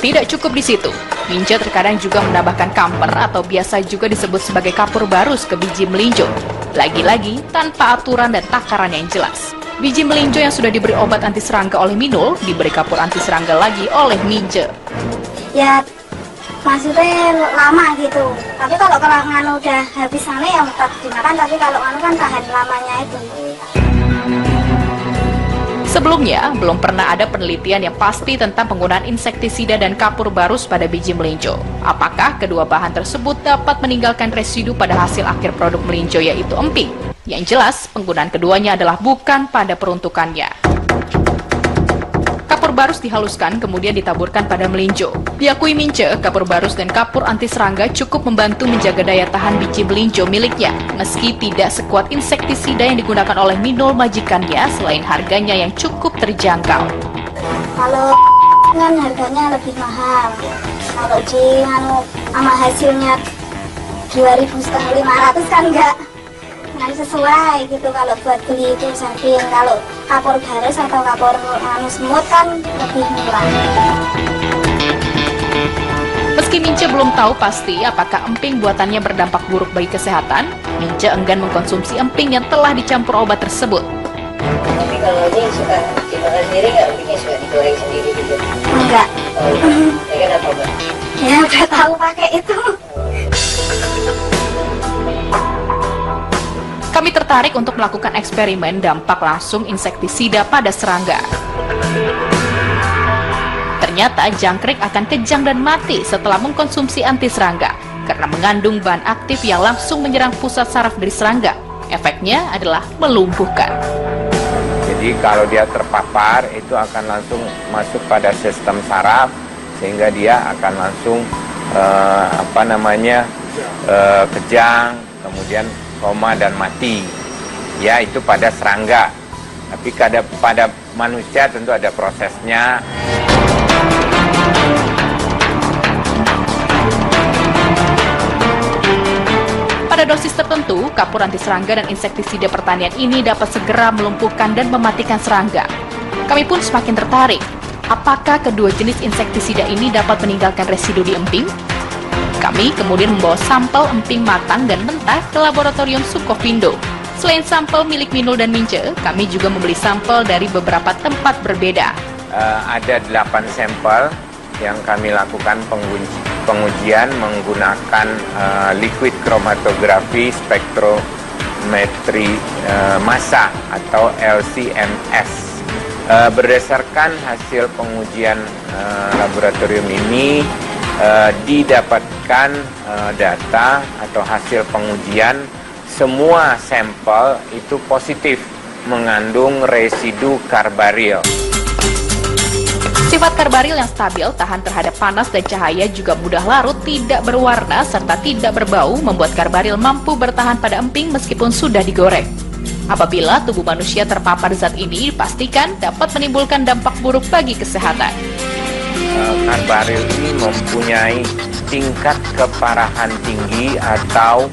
Tidak cukup di situ, Mince terkadang juga menambahkan kamper atau biasa juga disebut sebagai kapur barus ke biji melinjo. Lagi-lagi tanpa aturan dan takaran yang jelas. Biji melinjo yang sudah diberi obat anti serangga oleh Minul diberi kapur anti serangga lagi oleh Mince. Ya maksudnya lama gitu. Tapi kalau nganu udah habis sana ya tetap dimakan. Tapi kalau nganu kan tahan lamanya itu. Sebelumnya, belum pernah ada penelitian yang pasti tentang penggunaan insektisida dan kapur barus pada biji melinjo. Apakah kedua bahan tersebut dapat meninggalkan residu pada hasil akhir produk melinjo yaitu emping? Yang jelas, penggunaan keduanya adalah bukan pada peruntukannya. Kapur barus dihaluskan kemudian ditaburkan pada melinjo. Diakui Mince, kapur barus dan kapur anti serangga cukup membantu menjaga daya tahan biji melinjo miliknya, meski tidak sekuat insektisida yang digunakan oleh Minul majikannya selain harganya yang cukup terjangkau. Kalau kan harganya lebih mahal. Kalau di sama hasilnya 2.500 kan nggak sesuai gitu kalau buat beli itu, saking kalau kapur barus atau kapur semut kan lebih murah. Meski Mince belum tahu pasti apakah emping buatannya berdampak buruk bagi kesehatan, Mince enggan mengkonsumsi emping yang telah dicampur obat tersebut. Tapi kalau ini suka dimakan sendiri nggak? Empingnya suka digoreng sendiri gitu? Enggak. Oh, ya kenapa Mbak? Ya udah tahu pakai itu. Kami tertarik untuk melakukan eksperimen dampak langsung insektisida pada serangga. Ternyata jangkrik akan kejang dan mati setelah mengkonsumsi anti serangga karena mengandung bahan aktif yang langsung menyerang pusat saraf dari serangga. Efeknya adalah melumpuhkan. Jadi kalau dia terpapar itu akan langsung masuk pada sistem saraf sehingga dia akan langsung kejang, kemudian koma dan mati. Ya, itu pada serangga. Tapi pada manusia tentu ada prosesnya. Pada dosis tertentu, kapur anti serangga dan insektisida pertanian ini dapat segera melumpuhkan dan mematikan serangga. Kami pun semakin tertarik. Apakah kedua jenis insektisida ini dapat meninggalkan residu di emping? Kami kemudian membawa sampel emping matang dan mentah ke laboratorium Sukovindo. Selain sampel milik Minul dan Mince, kami juga membeli sampel dari beberapa tempat berbeda. Ada 8 sampel yang kami lakukan pengujian menggunakan liquid chromatografi spektrometri massa atau LC-MS. Berdasarkan hasil pengujian laboratorium ini, didapatkan data atau hasil pengujian semua sampel itu positif mengandung residu karbaril. Sifat karbaril yang stabil, tahan terhadap panas dan cahaya, juga mudah larut, tidak berwarna, serta tidak berbau, membuat karbaril mampu bertahan pada emping meskipun sudah digoreng. Apabila tubuh manusia terpapar zat ini, dipastikan dapat menimbulkan dampak buruk bagi kesehatan. Karbaril ini mempunyai tingkat keparahan tinggi atau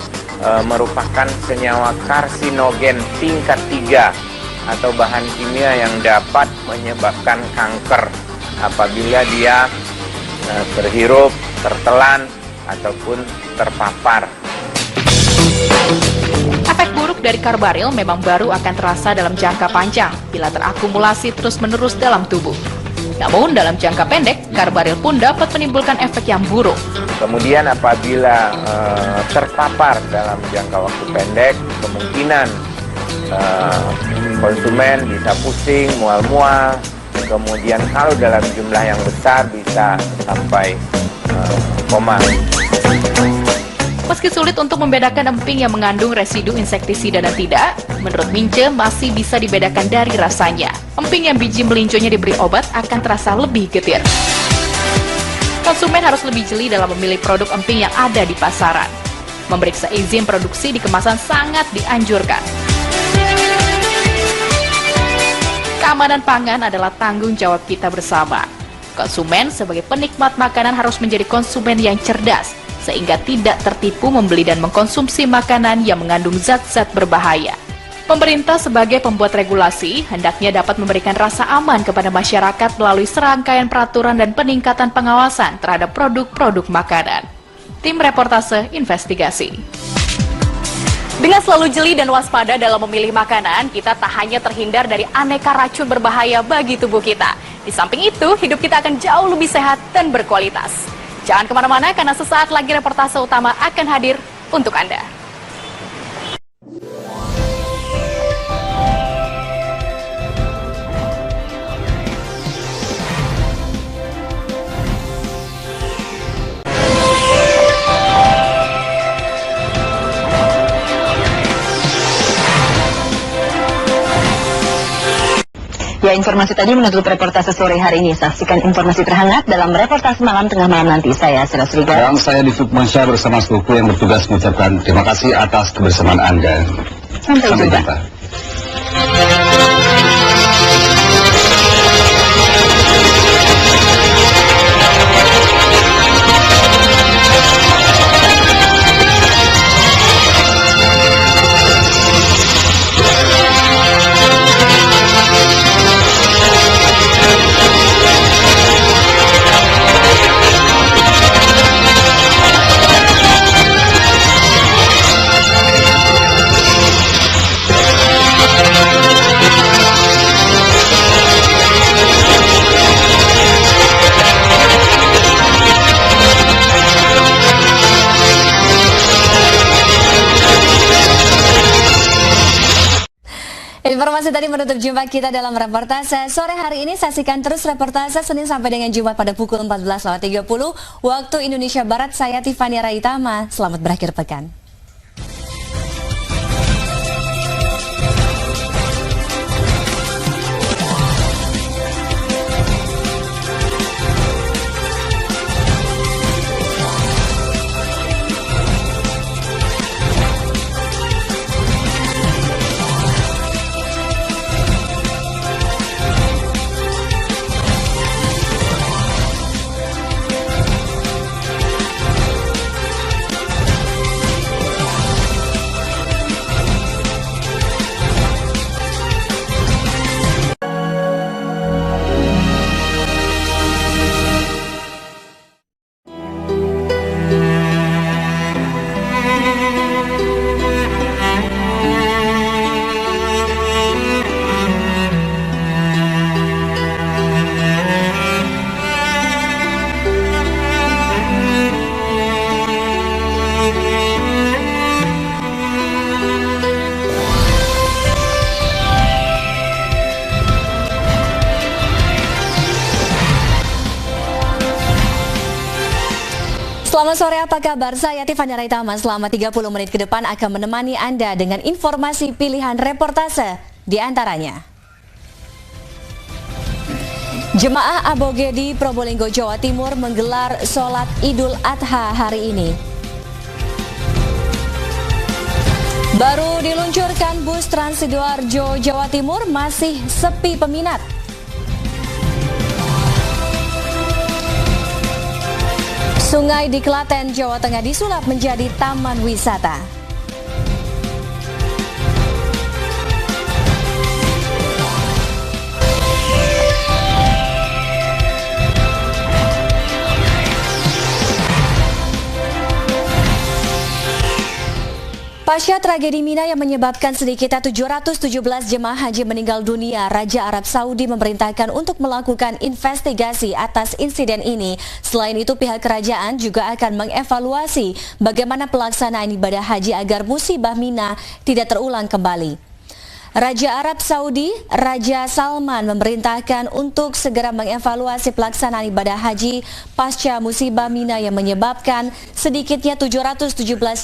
merupakan senyawa karsinogen tingkat 3 atau bahan kimia yang dapat menyebabkan kanker apabila dia terhirup, tertelan, ataupun terpapar. Efek buruk dari karbaril memang baru akan terasa dalam jangka panjang bila terakumulasi terus-menerus dalam tubuh. Namun dalam jangka pendek, karbaril pun dapat menimbulkan efek yang buruk. Kemudian apabila terpapar dalam jangka waktu pendek, kemungkinan konsumen bisa pusing, mual-mual. Kemudian kalau dalam jumlah yang besar bisa sampai koma. Meski sulit untuk membedakan emping yang mengandung residu insektisida dan tidak, menurut Mince masih bisa dibedakan dari rasanya. Emping yang biji melinjonya diberi obat akan terasa lebih getir. Konsumen harus lebih jeli dalam memilih produk emping yang ada di pasaran. Memeriksa izin produksi di kemasan sangat dianjurkan. Keamanan pangan adalah tanggung jawab kita bersama. Konsumen sebagai penikmat makanan harus menjadi konsumen yang cerdas, sehingga tidak tertipu membeli dan mengkonsumsi makanan yang mengandung zat-zat berbahaya. Pemerintah sebagai pembuat regulasi hendaknya dapat memberikan rasa aman kepada masyarakat melalui serangkaian peraturan dan peningkatan pengawasan terhadap produk-produk makanan. Tim Reportase Investigasi. Dengan selalu jeli dan waspada dalam memilih makanan, kita tak hanya terhindar dari aneka racun berbahaya bagi tubuh kita. Di samping itu, hidup kita akan jauh lebih sehat dan berkualitas. Jangan kemana-mana karena sesaat lagi reportase utama akan hadir untuk Anda. Dua informasi tadi menutup reportase sore hari ini. Saksikan informasi terhangat dalam reportase malam tengah malam nanti. Saya Sira Sriga. Dan saya Difuk Mansyah bersama seluruh yang bertugas mengucapkan terima kasih atas kebersamaan Anda. Sampai jumpa. Informasi tadi menutup jumpa kita dalam reportase sore hari ini. Saksikan terus reportase Senin sampai dengan Jumat pada pukul 14.30 waktu Indonesia Barat. Saya Tiffany Raitama. Selamat berakhir pekan. Selamat sore, apa kabar? Saya Tiffany Raitama. Selama 30 menit ke depan akan menemani Anda dengan informasi pilihan reportase. Di antaranya, Jemaah Aboge di Probolinggo, Jawa Timur menggelar sholat Idul Adha hari ini. Baru diluncurkan bus Trans Sidoarjo, Jawa Timur masih sepi peminat. Sungai di Klaten, Jawa Tengah disulap menjadi taman wisata. Pasca tragedi Mina yang menyebabkan sedikitnya 717 jemaah haji meninggal dunia, Raja Arab Saudi memerintahkan untuk melakukan investigasi atas insiden ini. Selain itu, pihak kerajaan juga akan mengevaluasi bagaimana pelaksanaan ibadah haji agar musibah Mina tidak terulang kembali. Raja Arab Saudi, Raja Salman memerintahkan untuk segera mengevaluasi pelaksanaan ibadah haji pasca musibah Mina yang menyebabkan sedikitnya 717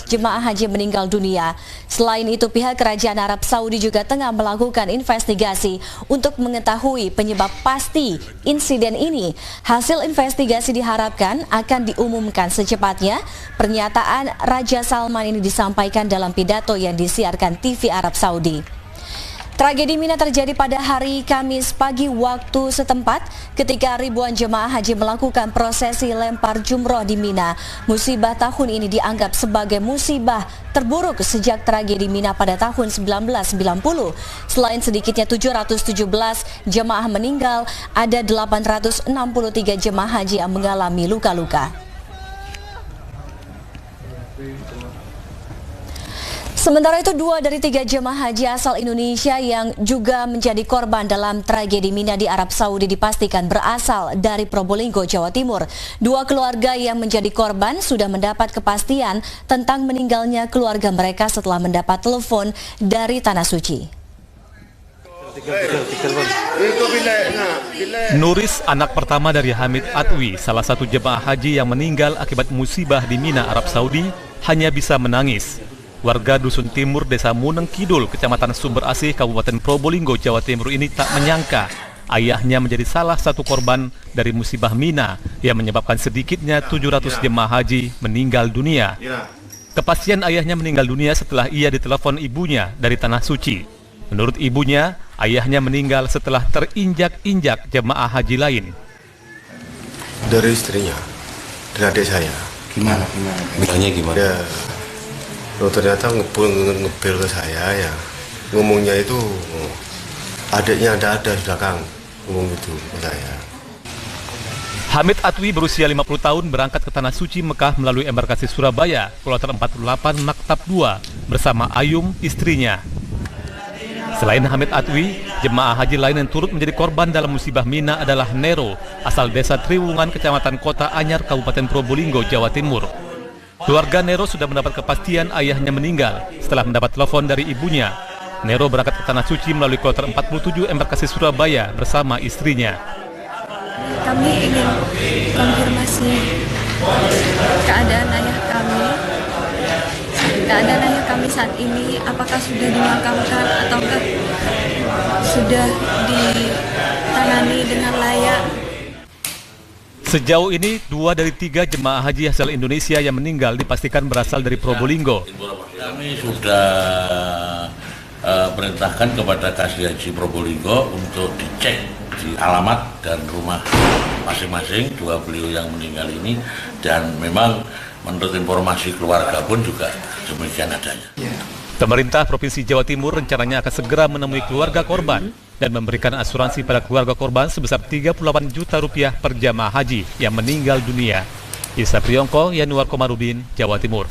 jemaah haji meninggal dunia. Selain itu, pihak kerajaan Arab Saudi juga tengah melakukan investigasi untuk mengetahui penyebab pasti insiden ini. Hasil investigasi diharapkan akan diumumkan secepatnya. Pernyataan Raja Salman ini disampaikan dalam pidato yang disiarkan TV Arab Saudi. Tragedi Mina terjadi pada hari Kamis pagi waktu setempat ketika ribuan jemaah haji melakukan prosesi lempar jumroh di Mina. Musibah tahun ini dianggap sebagai musibah terburuk sejak tragedi Mina pada tahun 1990. Selain sedikitnya 717 jemaah meninggal, ada 863 jemaah haji yang mengalami luka-luka. Sementara itu, 2 dari 3 jemaah haji asal Indonesia yang juga menjadi korban dalam tragedi Mina di Arab Saudi dipastikan berasal dari Probolinggo, Jawa Timur. 2 keluarga yang menjadi korban sudah mendapat kepastian tentang meninggalnya keluarga mereka setelah mendapat telepon dari Tanah Suci. Nuris, anak pertama dari Hamid Atwi, salah satu jemaah haji yang meninggal akibat musibah di Mina, Arab Saudi, hanya bisa menangis. Warga Dusun Timur, Desa Muneng Kidul, Kecamatan Sumber Asih, Kabupaten Probolinggo, Jawa Timur ini tak menyangka ayahnya menjadi salah satu korban dari musibah Mina yang menyebabkan sedikitnya 700 jemaah haji meninggal dunia. Kepastian ayahnya meninggal dunia setelah ia ditelepon ibunya dari Tanah Suci. Menurut ibunya, ayahnya meninggal setelah terinjak-injak jemaah haji lain. Dari istrinya, dari adik saya. Gimana? Bilangnya gimana? Ya, ternyata ngebel ke saya ya. Ngomongnya itu, adiknya ada di belakang. Ngomong itu ke saya. Hamid Atwi berusia 50 tahun berangkat ke Tanah Suci Mekah melalui embarkasi Surabaya, Kloter 48 Maktab 2 bersama Ayum, istrinya. Selain Hamid Atwi, jemaah haji lain yang turut menjadi korban dalam musibah Mina adalah Nero, asal desa Triwungan, Kecamatan Kota Anyar, Kabupaten Probolinggo, Jawa Timur. Keluarga Nero sudah mendapat kepastian ayahnya meninggal setelah mendapat telepon dari ibunya. Nero berangkat ke Tanah Suci melalui Kloter 47 embarkasi Surabaya bersama istrinya. Kami ingin konfirmasi keadaan ayah kami. Keadaan ayah kami saat ini apakah sudah dimakamkan ataukah sudah ditangani dengan layak. Sejauh ini 2 dari 3 jemaah haji asal Indonesia yang meninggal dipastikan berasal dari Probolinggo. Kami sudah perintahkan kepada Kasih Haji Probolinggo untuk dicek di alamat dan rumah masing-masing 2 beliau yang meninggal ini, dan memang menurut informasi keluarga pun juga demikian adanya. Pemerintah Provinsi Jawa Timur rencananya akan segera menemui keluarga korban dan memberikan asuransi pada keluarga korban sebesar 38 juta rupiah per jamaah haji yang meninggal dunia. Isa Priyongko, Yanuar Komarudin, Jawa Timur.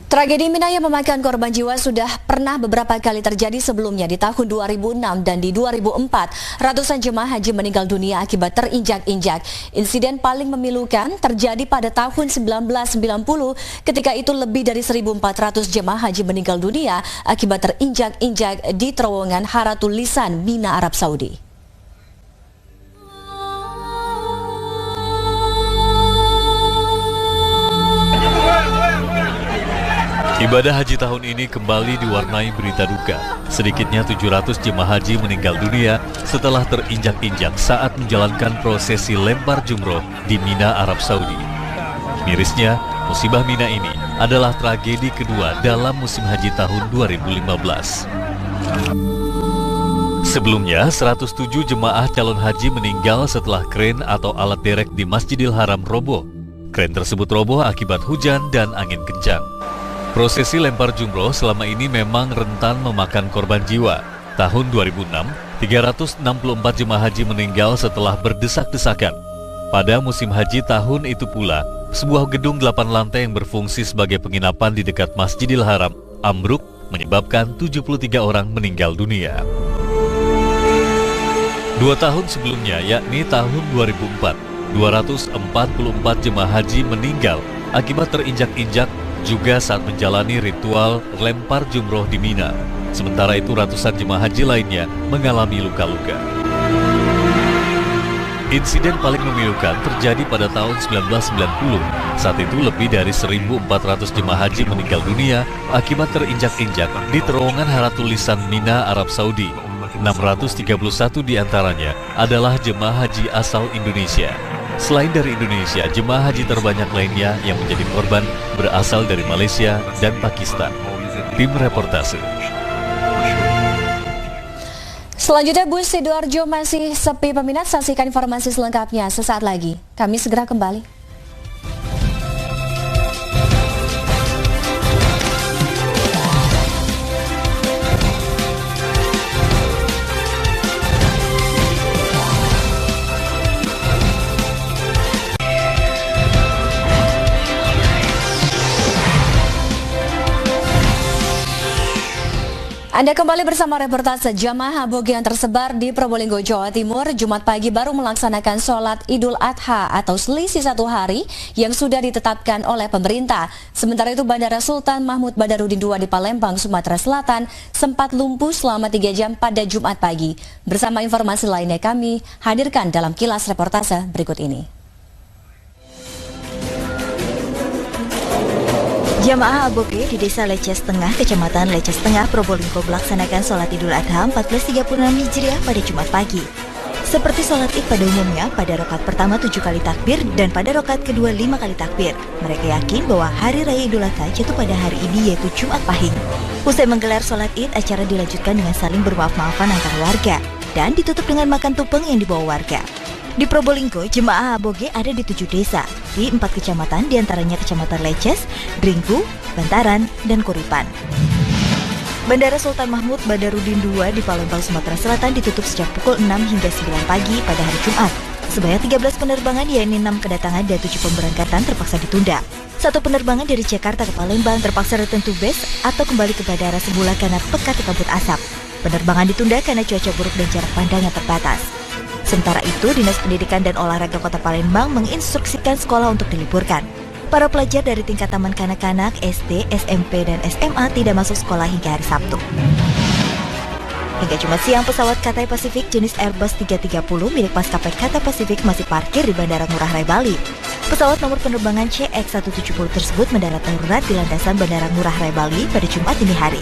Tragedi Mina yang memakan korban jiwa sudah pernah beberapa kali terjadi sebelumnya. Di tahun 2006 dan di 2004, ratusan jemaah haji meninggal dunia akibat terinjak-injak. Insiden paling memilukan terjadi pada tahun 1990, ketika itu lebih dari 1.400 jemaah haji meninggal dunia akibat terinjak-injak di terowongan Haratul Lisan, Mina, Arab Saudi. Ibadah haji tahun ini kembali diwarnai berita duka. Sedikitnya 700 jemaah haji meninggal dunia setelah terinjak-injak saat menjalankan prosesi lempar jumroh di Mina, Arab Saudi. Mirisnya, musibah Mina ini adalah tragedi kedua dalam musim haji tahun 2015. Sebelumnya, 107 jemaah calon haji meninggal setelah kren atau alat derek di Masjidil Haram roboh. Kren tersebut roboh akibat hujan dan angin kencang. Prosesi lempar jumroh selama ini memang rentan memakan korban jiwa. Tahun 2006, 364 jemaah haji meninggal setelah berdesak-desakan. Pada musim haji tahun itu pula, sebuah gedung 8 lantai yang berfungsi sebagai penginapan di dekat Masjidil Haram ambruk menyebabkan 73 orang meninggal dunia. 2 tahun sebelumnya, yakni tahun 2004, 244 jemaah haji meninggal akibat terinjak-injak juga saat menjalani ritual lempar jumroh di Mina. Sementara itu ratusan jemaah haji lainnya mengalami luka-luka. Insiden paling memilukan terjadi pada tahun 1990. Saat itu lebih dari 1.400 jemaah haji meninggal dunia akibat terinjak-injak di terowongan Haratul Lisan, Mina, Arab Saudi. 631 diantaranya adalah jemaah haji asal Indonesia. Selain dari Indonesia, jemaah haji terbanyak lainnya yang menjadi korban berasal dari Malaysia dan Pakistan. Tim Reportase. Selanjutnya, bus Sidoarjo masih sepi peminat. Saksikan informasi selengkapnya sesaat lagi. Kami segera kembali. Anda kembali bersama reportase. Jamaah aboge yang tersebar di Probolinggo, Jawa Timur, Jumat pagi baru melaksanakan sholat Idul Adha atau selisih 1 hari yang sudah ditetapkan oleh pemerintah. Sementara itu, Bandara Sultan Mahmud Badarudin II di Palembang, Sumatera Selatan sempat lumpuh selama 3 jam pada Jumat pagi. Bersama informasi lainnya kami hadirkan dalam kilas reportase berikut ini. Jamaah Aboge di Desa Leces Tengah, Kecamatan Leces Tengah, Probolinggo melaksanakan sholat Idul Adha 1436 Hijriah pada Jumat pagi. Seperti sholat Id pada umumnya, pada rakaat pertama 7 kali takbir dan pada rakaat kedua 5 kali takbir. Mereka yakin bahwa Hari Raya Idul Adha jatuh pada hari ini, yaitu Jumat Pahing. Usai menggelar sholat Id, acara dilanjutkan dengan saling bermaaf-maafan antar warga dan ditutup dengan makan tumpeng yang dibawa warga. Di Probolinggo, jemaah Aboge ada di 7 desa, di 4 kecamatan, diantaranya Kecamatan Leces, Dringku, Bantaran, dan Kuripan. Bandara Sultan Mahmud Badarudin II di Palembang, Sumatera Selatan ditutup sejak pukul 6 hingga 9 pagi pada hari Jumat. Sebanyak 13 penerbangan, yakni 6 kedatangan dan 7 pemberangkatan terpaksa ditunda. 1 penerbangan dari Jakarta ke Palembang terpaksa return to base atau kembali ke bandara semula karena pekat kabut asap. Penerbangan ditunda karena cuaca buruk dan jarak pandang yang terbatas. Sementara itu, Dinas Pendidikan dan Olahraga Kota Palembang menginstruksikan sekolah untuk diliburkan. Para pelajar dari tingkat taman kanak-kanak, SD, SMP, dan SMA tidak masuk sekolah hingga hari Sabtu. Hingga Jumat siang, pesawat Cathay Pacific jenis Airbus 330 milik maskapai Cathay Pacific masih parkir di Bandara Ngurah Rai, Bali. Pesawat nomor penerbangan CX-170 tersebut mendarat darurat di landasan Bandara Ngurah Rai, Bali pada Jumat dini hari.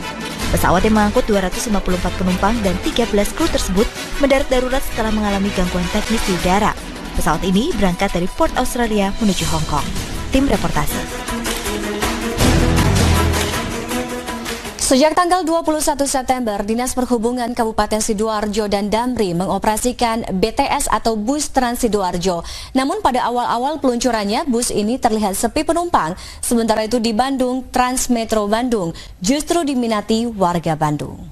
Pesawat yang mengangkut 254 penumpang dan 13 kru tersebut mendarat darurat setelah mengalami gangguan teknis di udara. Pesawat ini berangkat dari Port Australia menuju Hong Kong. Tim reportase. Sejak tanggal 21 September, Dinas Perhubungan Kabupaten Sidoarjo dan Damri mengoperasikan BTS atau bus Trans Sidoarjo. Namun pada awal-awal peluncurannya, bus ini terlihat sepi penumpang. Sementara itu di Bandung, Trans Metro Bandung justru diminati warga Bandung.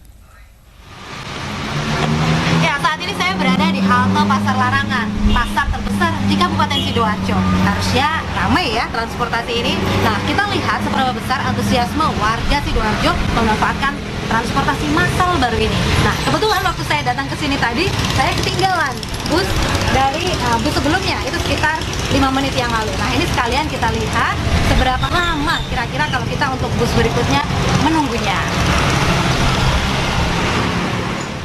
Ya, saat ini saya berada di halte Pasar Larangan, pasar terbesar di Kabupaten Sidoarjo. Harusnya ramai ya transportasi ini. Nah, kita lihat seberapa besar antusiasme warga Sidoarjo memanfaatkan transportasi massal baru ini. Nah, kebetulan waktu saya datang ke sini tadi, saya ketinggalan bus dari bus sebelumnya, itu sekitar 5 menit yang lalu. Nah, ini sekalian kita lihat seberapa lama kira-kira kalau kita untuk bus berikutnya menunggunya.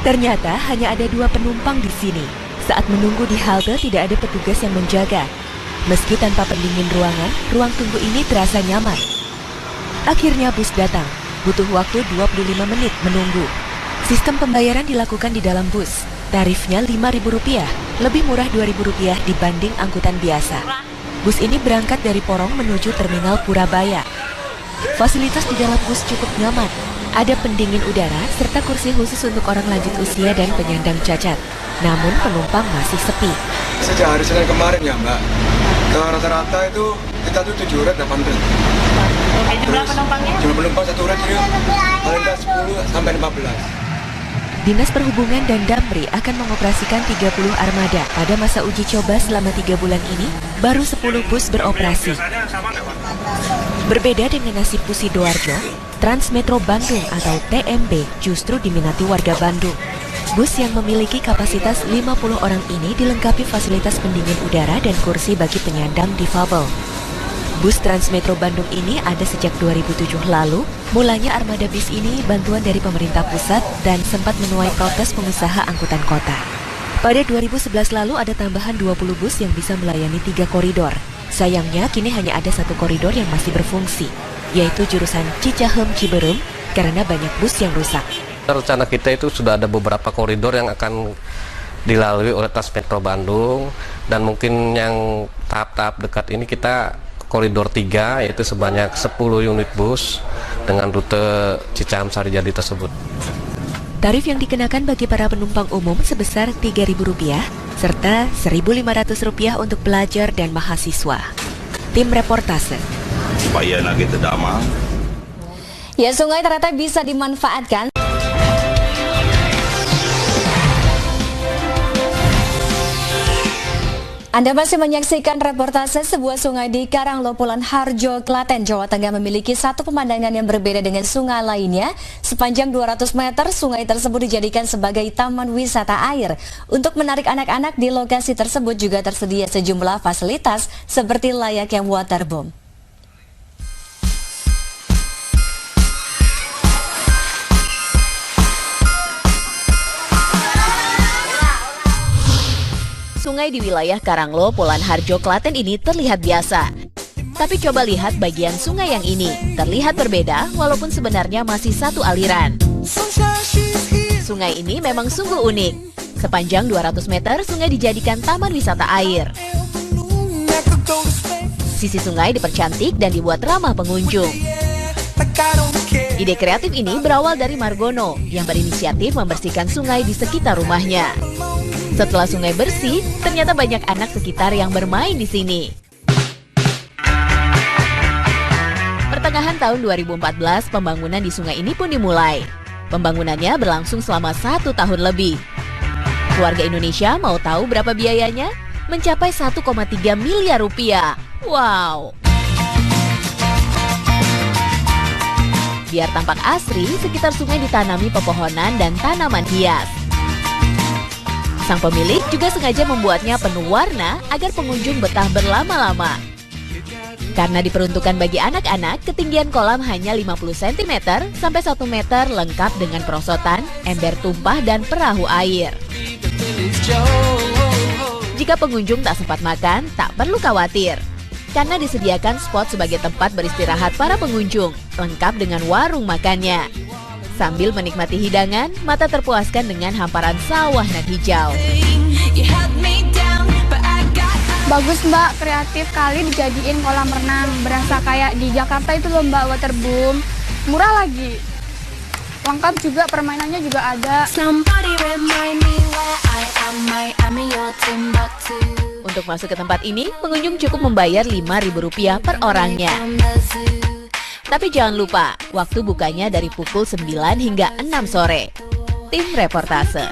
Ternyata hanya ada 2 penumpang di sini. Saat menunggu di halte tidak ada petugas yang menjaga. Meski tanpa pendingin ruangan, ruang tunggu ini terasa nyaman. Akhirnya bus datang. Butuh waktu 25 menit menunggu. Sistem pembayaran dilakukan di dalam bus. Tarifnya Rp5.000, lebih murah Rp2.000 dibanding angkutan biasa. Bus ini berangkat dari Porong menuju Terminal Purabaya. Fasilitas di dalam bus cukup nyaman. Ada pendingin udara serta kursi khusus untuk orang lanjut usia dan penyandang cacat. Namun penumpang masih sepi. Sejak hari Senin kemarin ya Mbak, kalau rata-rata itu kita tuh 7 red 8 red. Jumlah penumpangnya? Jumlah penumpang 1 red itu paling 10 sampai 15. Dinas Perhubungan dan Damri akan mengoperasikan 30 armada. Pada masa uji coba selama 3 bulan ini, baru 10 bus beroperasi. Berbeda dengan nasib bus Sidoarjo, Trans Metro Bandung atau TMB justru diminati warga Bandung. Bus yang memiliki kapasitas 50 orang ini dilengkapi fasilitas pendingin udara dan kursi bagi penyandang difabel. Bus Trans Metro Bandung ini ada sejak 2007 lalu. Mulanya armada bis ini bantuan dari pemerintah pusat dan sempat menuai protes pengusaha angkutan kota. Pada 2011 lalu ada tambahan 20 bus yang bisa melayani 3 koridor. Sayangnya kini hanya ada 1 koridor yang masih berfungsi, yaitu jurusan Cicahem-Ciberem karena banyak bus yang rusak. Rencana kita itu sudah ada beberapa koridor yang akan dilalui oleh Trans Metro Bandung, dan mungkin yang tahap-tahap dekat ini kita koridor 3, yaitu sebanyak 10 unit bus dengan rute Cicahem Sarijadi tersebut. Tarif yang dikenakan bagi para penumpang umum sebesar Rp3.000 serta Rp1.500 untuk pelajar dan mahasiswa. Tim reportase. Supaya lagi terdamai. Ya, sungai ternyata bisa dimanfaatkan. Anda masih menyaksikan reportase. Sebuah sungai di Karanglopulan Harjo, Klaten, Jawa Tengah memiliki satu pemandangan yang berbeda dengan sungai lainnya. Sepanjang 200 meter, sungai tersebut dijadikan sebagai taman wisata air. Untuk menarik anak-anak di lokasi tersebut juga tersedia sejumlah fasilitas seperti layaknya waterboom. Sungai di wilayah Karanglo, Pulan Harjo, Klaten ini terlihat biasa. Tapi coba lihat bagian sungai yang ini, terlihat berbeda walaupun sebenarnya masih satu aliran. Sungai ini memang sungguh unik. Sepanjang 200 meter, sungai dijadikan taman wisata air. Sisi sungai dipercantik dan dibuat ramah pengunjung. Ide kreatif ini berawal dari Margono yang berinisiatif membersihkan sungai di sekitar rumahnya. Setelah sungai bersih, ternyata banyak anak sekitar yang bermain di sini. Pertengahan tahun 2014, pembangunan di sungai ini pun dimulai. Pembangunannya berlangsung selama 1 tahun lebih. Keluarga Indonesia mau tahu berapa biayanya? Mencapai 1,3 miliar rupiah. Wow! Biar tampak asri, sekitar sungai ditanami pepohonan dan tanaman hias. Sang pemilik juga sengaja membuatnya penuh warna agar pengunjung betah berlama-lama. Karena diperuntukkan bagi anak-anak, ketinggian kolam hanya 50 cm sampai 1 meter lengkap dengan perosotan, ember tumpah, dan perahu air. Jika pengunjung tak sempat makan, tak perlu khawatir. Karena disediakan spot sebagai tempat beristirahat para pengunjung, lengkap dengan warung makannya. Sambil menikmati hidangan, mata terpuaskan dengan hamparan sawah nan hijau. Bagus Mbak, kreatif kali dijadiin kolam renang. Berasa kayak di Jakarta itu loh Mbak, waterboom. Murah lagi. Lengkap juga, permainannya juga ada. Untuk masuk ke tempat ini, pengunjung cukup membayar Rp5.000 per orangnya. Tapi jangan lupa, waktu bukanya dari pukul 9 hingga 6 sore. Tim Reportase.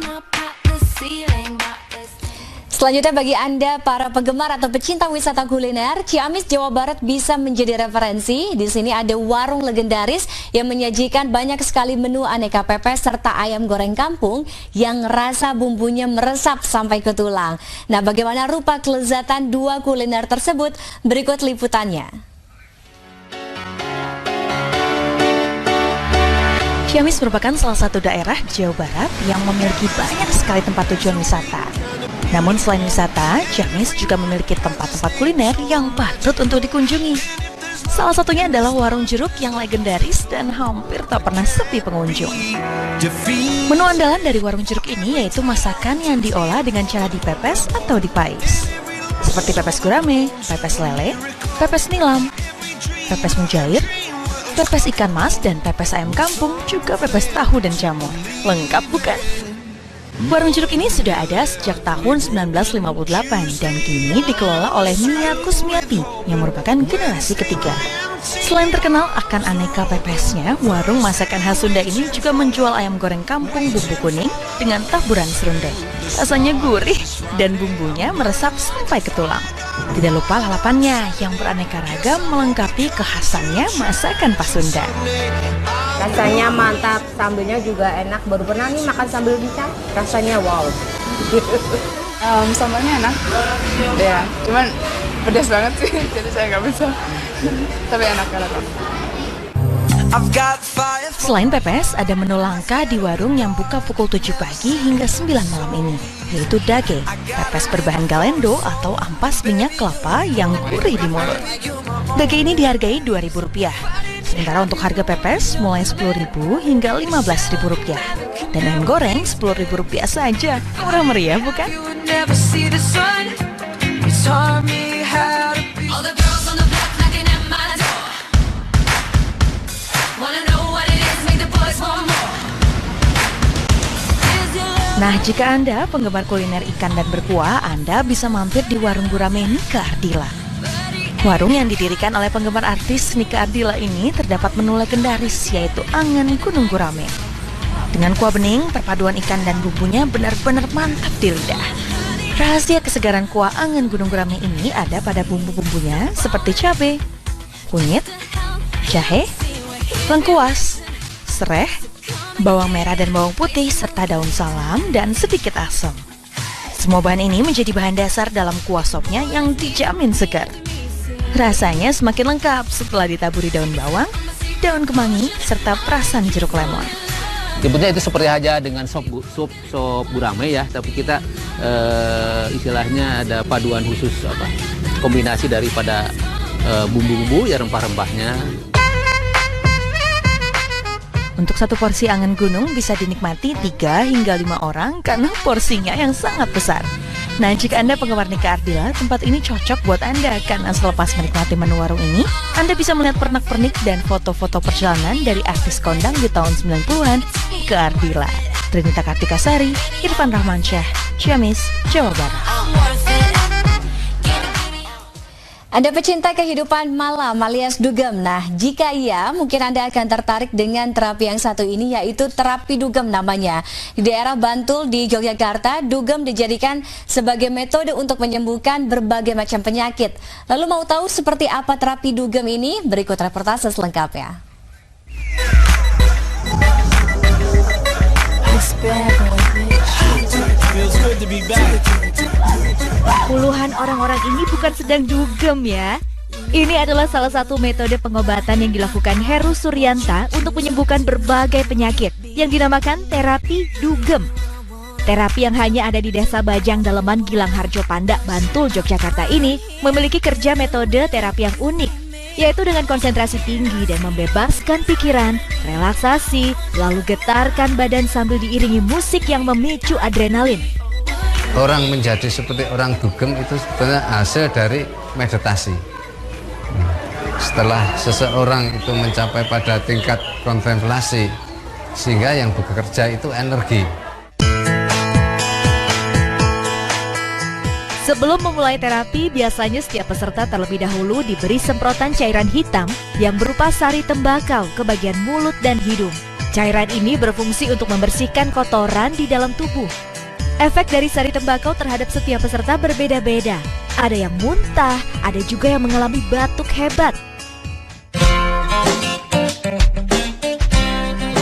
Selanjutnya bagi Anda para penggemar atau pecinta wisata kuliner, Ciamis, Jawa Barat bisa menjadi referensi. Di sini ada warung legendaris yang menyajikan banyak sekali menu aneka pepes serta ayam goreng kampung yang rasa bumbunya meresap sampai ke tulang. Nah, bagaimana rupa kelezatan dua kuliner tersebut? Berikut liputannya. Ciamis merupakan salah satu daerah di Jawa Barat yang memiliki banyak sekali tempat tujuan wisata. Namun selain wisata, Ciamis juga memiliki tempat-tempat kuliner yang patut untuk dikunjungi. Salah satunya adalah warung jeruk yang legendaris dan hampir tak pernah sepi pengunjung. Menu andalan dari warung jeruk ini yaitu masakan yang diolah dengan cara dipepes atau dipais. Seperti pepes gurame, pepes lele, pepes nilam, pepes mujair, pepes ikan mas, dan pepes ayam kampung, juga pepes tahu dan jamur. Lengkap bukan? Warung jeruk ini sudah ada sejak tahun 1958 dan kini dikelola oleh Mia Kusmiati yang merupakan generasi ketiga. Selain terkenal akan aneka pepesnya, warung masakan khas Sunda ini juga menjual ayam goreng kampung bumbu kuning dengan taburan serundeng. Rasanya gurih dan bumbunya meresap sampai ke tulang. Tidak lupa lalapannya yang beraneka ragam melengkapi kekhasannya masakan khas Sunda. Rasanya mantap, sambalnya juga enak. Baru pernah nih makan sambal rica, rasanya wow. Sambalnya enak, ya. Cuman pedas banget sih, jadi saya nggak bisa. Tapi enak banget. Selain pepes, ada menu langka di warung yang buka pukul 7 pagi hingga 9 malam ini, yaitu dage, pepes berbahan galendo atau ampas minyak kelapa yang gurih di mulut. Dage ini dihargai Rp2.000. Sementara untuk harga pepes mulai Rp10.000 hingga Rp15.000. Dan ayam goreng Rp10.000 saja. Murah meriah bukan? Nah, jika Anda penggemar kuliner ikan dan berkuah, Anda bisa mampir di warung gurame Nika Ardila. Warung yang didirikan oleh penggemar artis Nika Ardila ini terdapat menu legendaris yaitu angen gunung gurame. Dengan kuah bening, perpaduan ikan dan bumbunya benar-benar mantap di lidah. Rahasia kesegaran kuah angen gunung gurame ini ada pada bumbu-bumbunya seperti cabai, kunyit, jahe, lengkuas, sereh, bawang merah dan bawang putih, serta daun salam dan sedikit asam. Semua bahan ini menjadi bahan dasar dalam kuah sopnya yang dijamin segar. Rasanya semakin lengkap setelah ditaburi daun bawang, daun kemangi, serta perasan jeruk lemon. Sebetulnya itu seperti aja dengan sop gurame ya, tapi kita istilahnya ada paduan khusus kombinasi daripada bumbu-bumbu ya, rempah-rempahnya. Untuk satu porsi angan gunung bisa dinikmati 3 hingga 5 orang karena porsinya yang sangat besar. Nah, jika Anda penggemar Nika Ardila, tempat ini cocok buat Anda karena selepas menikmati menu warung ini, Anda bisa melihat pernak-pernik dan foto-foto perjalanan dari artis kondang di tahun 90-an Nika Ardila. Trinita Kartikasari, Irfan Rahmansyah, Ciamis, Jawa Barat. Anda pecinta kehidupan malam alias dugem. Nah, jika iya, mungkin Anda akan tertarik dengan terapi yang satu ini, yaitu terapi dugem namanya. Di daerah Bantul di Yogyakarta, dugem dijadikan sebagai metode untuk menyembuhkan berbagai macam penyakit. Lalu mau tahu seperti apa terapi dugem ini? Berikut reportase selengkapnya. Puluhan orang-orang ini bukan sedang dugem ya. Ini adalah salah satu metode pengobatan yang dilakukan Heru Suryanta untuk menyembuhkan berbagai penyakit yang dinamakan terapi dugem. Terapi yang hanya ada di Desa Bajang Daleman, Gilang Harjo Pandak, Bantul, Yogyakarta ini memiliki kerja metode terapi yang unik, yaitu dengan konsentrasi tinggi dan membebaskan pikiran, relaksasi, lalu getarkan badan sambil diiringi musik yang memicu adrenalin. Orang menjadi seperti orang dugem itu sebenarnya hasil dari meditasi. Setelah seseorang itu mencapai pada tingkat kontemplasi, sehingga yang bekerja itu energi. Sebelum memulai terapi, biasanya setiap peserta terlebih dahulu diberi semprotan cairan hitam yang berupa sari tembakau ke bagian mulut dan hidung. Cairan ini berfungsi untuk membersihkan kotoran di dalam tubuh. Efek dari sari tembakau terhadap setiap peserta berbeda-beda. Ada yang muntah, ada juga yang mengalami batuk hebat.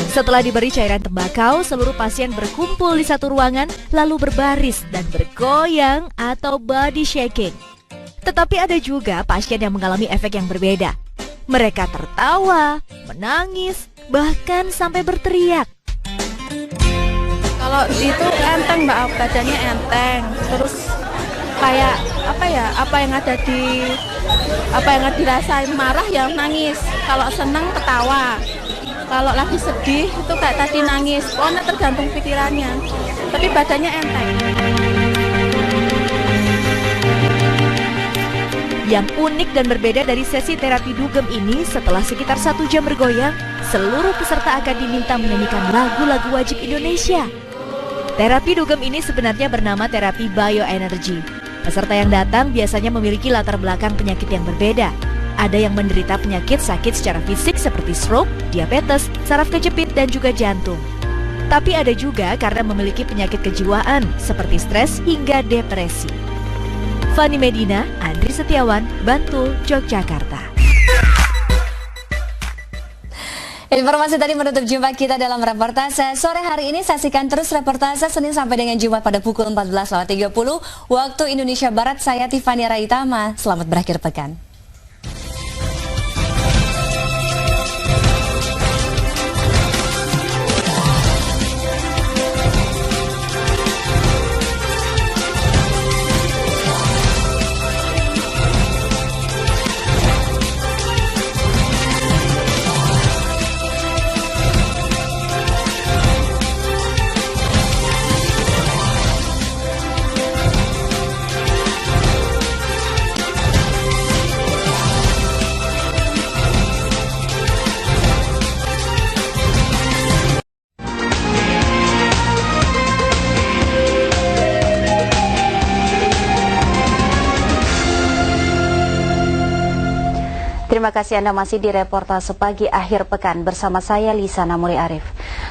Setelah diberi cairan tembakau, seluruh pasien berkumpul di satu ruangan, lalu berbaris dan bergoyang atau body shaking. Tetapi ada juga pasien yang mengalami efek yang berbeda. Mereka tertawa, menangis, bahkan sampai berteriak. Kalau itu enteng Mbak, badannya enteng. Terus kayak apa yang ada dirasain marah ya nangis. Kalau seneng ketawa. Kalau lagi sedih itu kayak tadi nangis. Pokoknya tergantung pikirannya. Tapi badannya enteng. Yang unik dan berbeda dari sesi terapi dugem ini, setelah sekitar 1 jam bergoyang, seluruh peserta akan diminta menyanyikan lagu-lagu wajib Indonesia. Terapi dugem ini sebenarnya bernama terapi bioenergy. Peserta yang datang biasanya memiliki latar belakang penyakit yang berbeda. Ada yang menderita penyakit sakit secara fisik seperti stroke, diabetes, saraf kejepit, dan juga jantung. Tapi ada juga karena memiliki penyakit kejiwaan seperti stres hingga depresi. Fani Medina, Andri Setiawan, Bantul, Yogyakarta. Informasi tadi menutup jumpa kita dalam reportase sore hari ini. Saksikan terus reportase Senin sampai dengan Jumat pada pukul 14.30 waktu Indonesia Barat. Saya Tiffany Raitama. Selamat berakhir pekan. Terima kasih Anda masih di reportase pagi akhir pekan bersama saya Lisa Namuri Arif.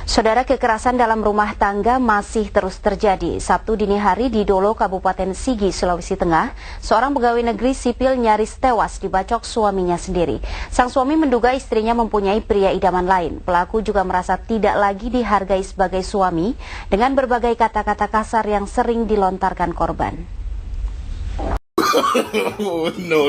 Saudara, kekerasan dalam rumah tangga masih terus terjadi. Sabtu dini hari di Dolo, Kabupaten Sigi, Sulawesi Tengah, seorang pegawai negeri sipil nyaris tewas dibacok suaminya sendiri. Sang suami menduga istrinya mempunyai pria idaman lain. Pelaku juga merasa tidak lagi dihargai sebagai suami dengan berbagai kata-kata kasar yang sering dilontarkan korban. No.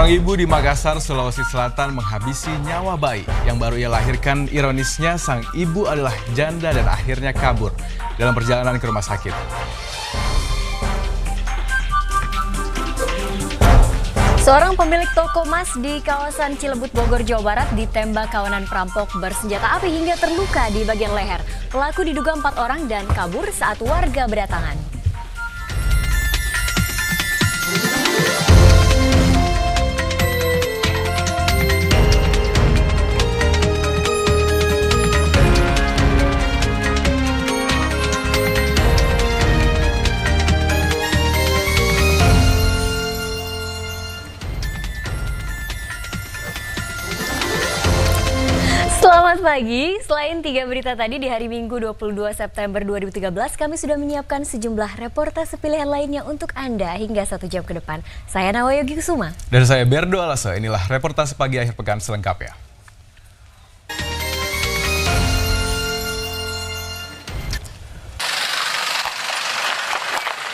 Seorang ibu di Makassar, Sulawesi Selatan menghabisi nyawa bayi yang baru ia lahirkan. Ironisnya, sang ibu adalah janda dan akhirnya kabur dalam perjalanan ke rumah sakit. Seorang pemilik toko emas di kawasan Cilebut, Bogor, Jawa Barat ditembak kawanan perampok bersenjata api hingga terluka di bagian leher. Pelaku diduga 4 orang dan kabur saat warga berdatangan. Selamat pagi, selain 3 berita tadi di hari Minggu 22 September 2013, kami sudah menyiapkan sejumlah reportase pilihan lainnya untuk Anda hingga 1 jam ke depan. Saya Nawayogi Kusuma. Dan saya Berdo Alasa, inilah reportase pagi akhir pekan selengkapnya.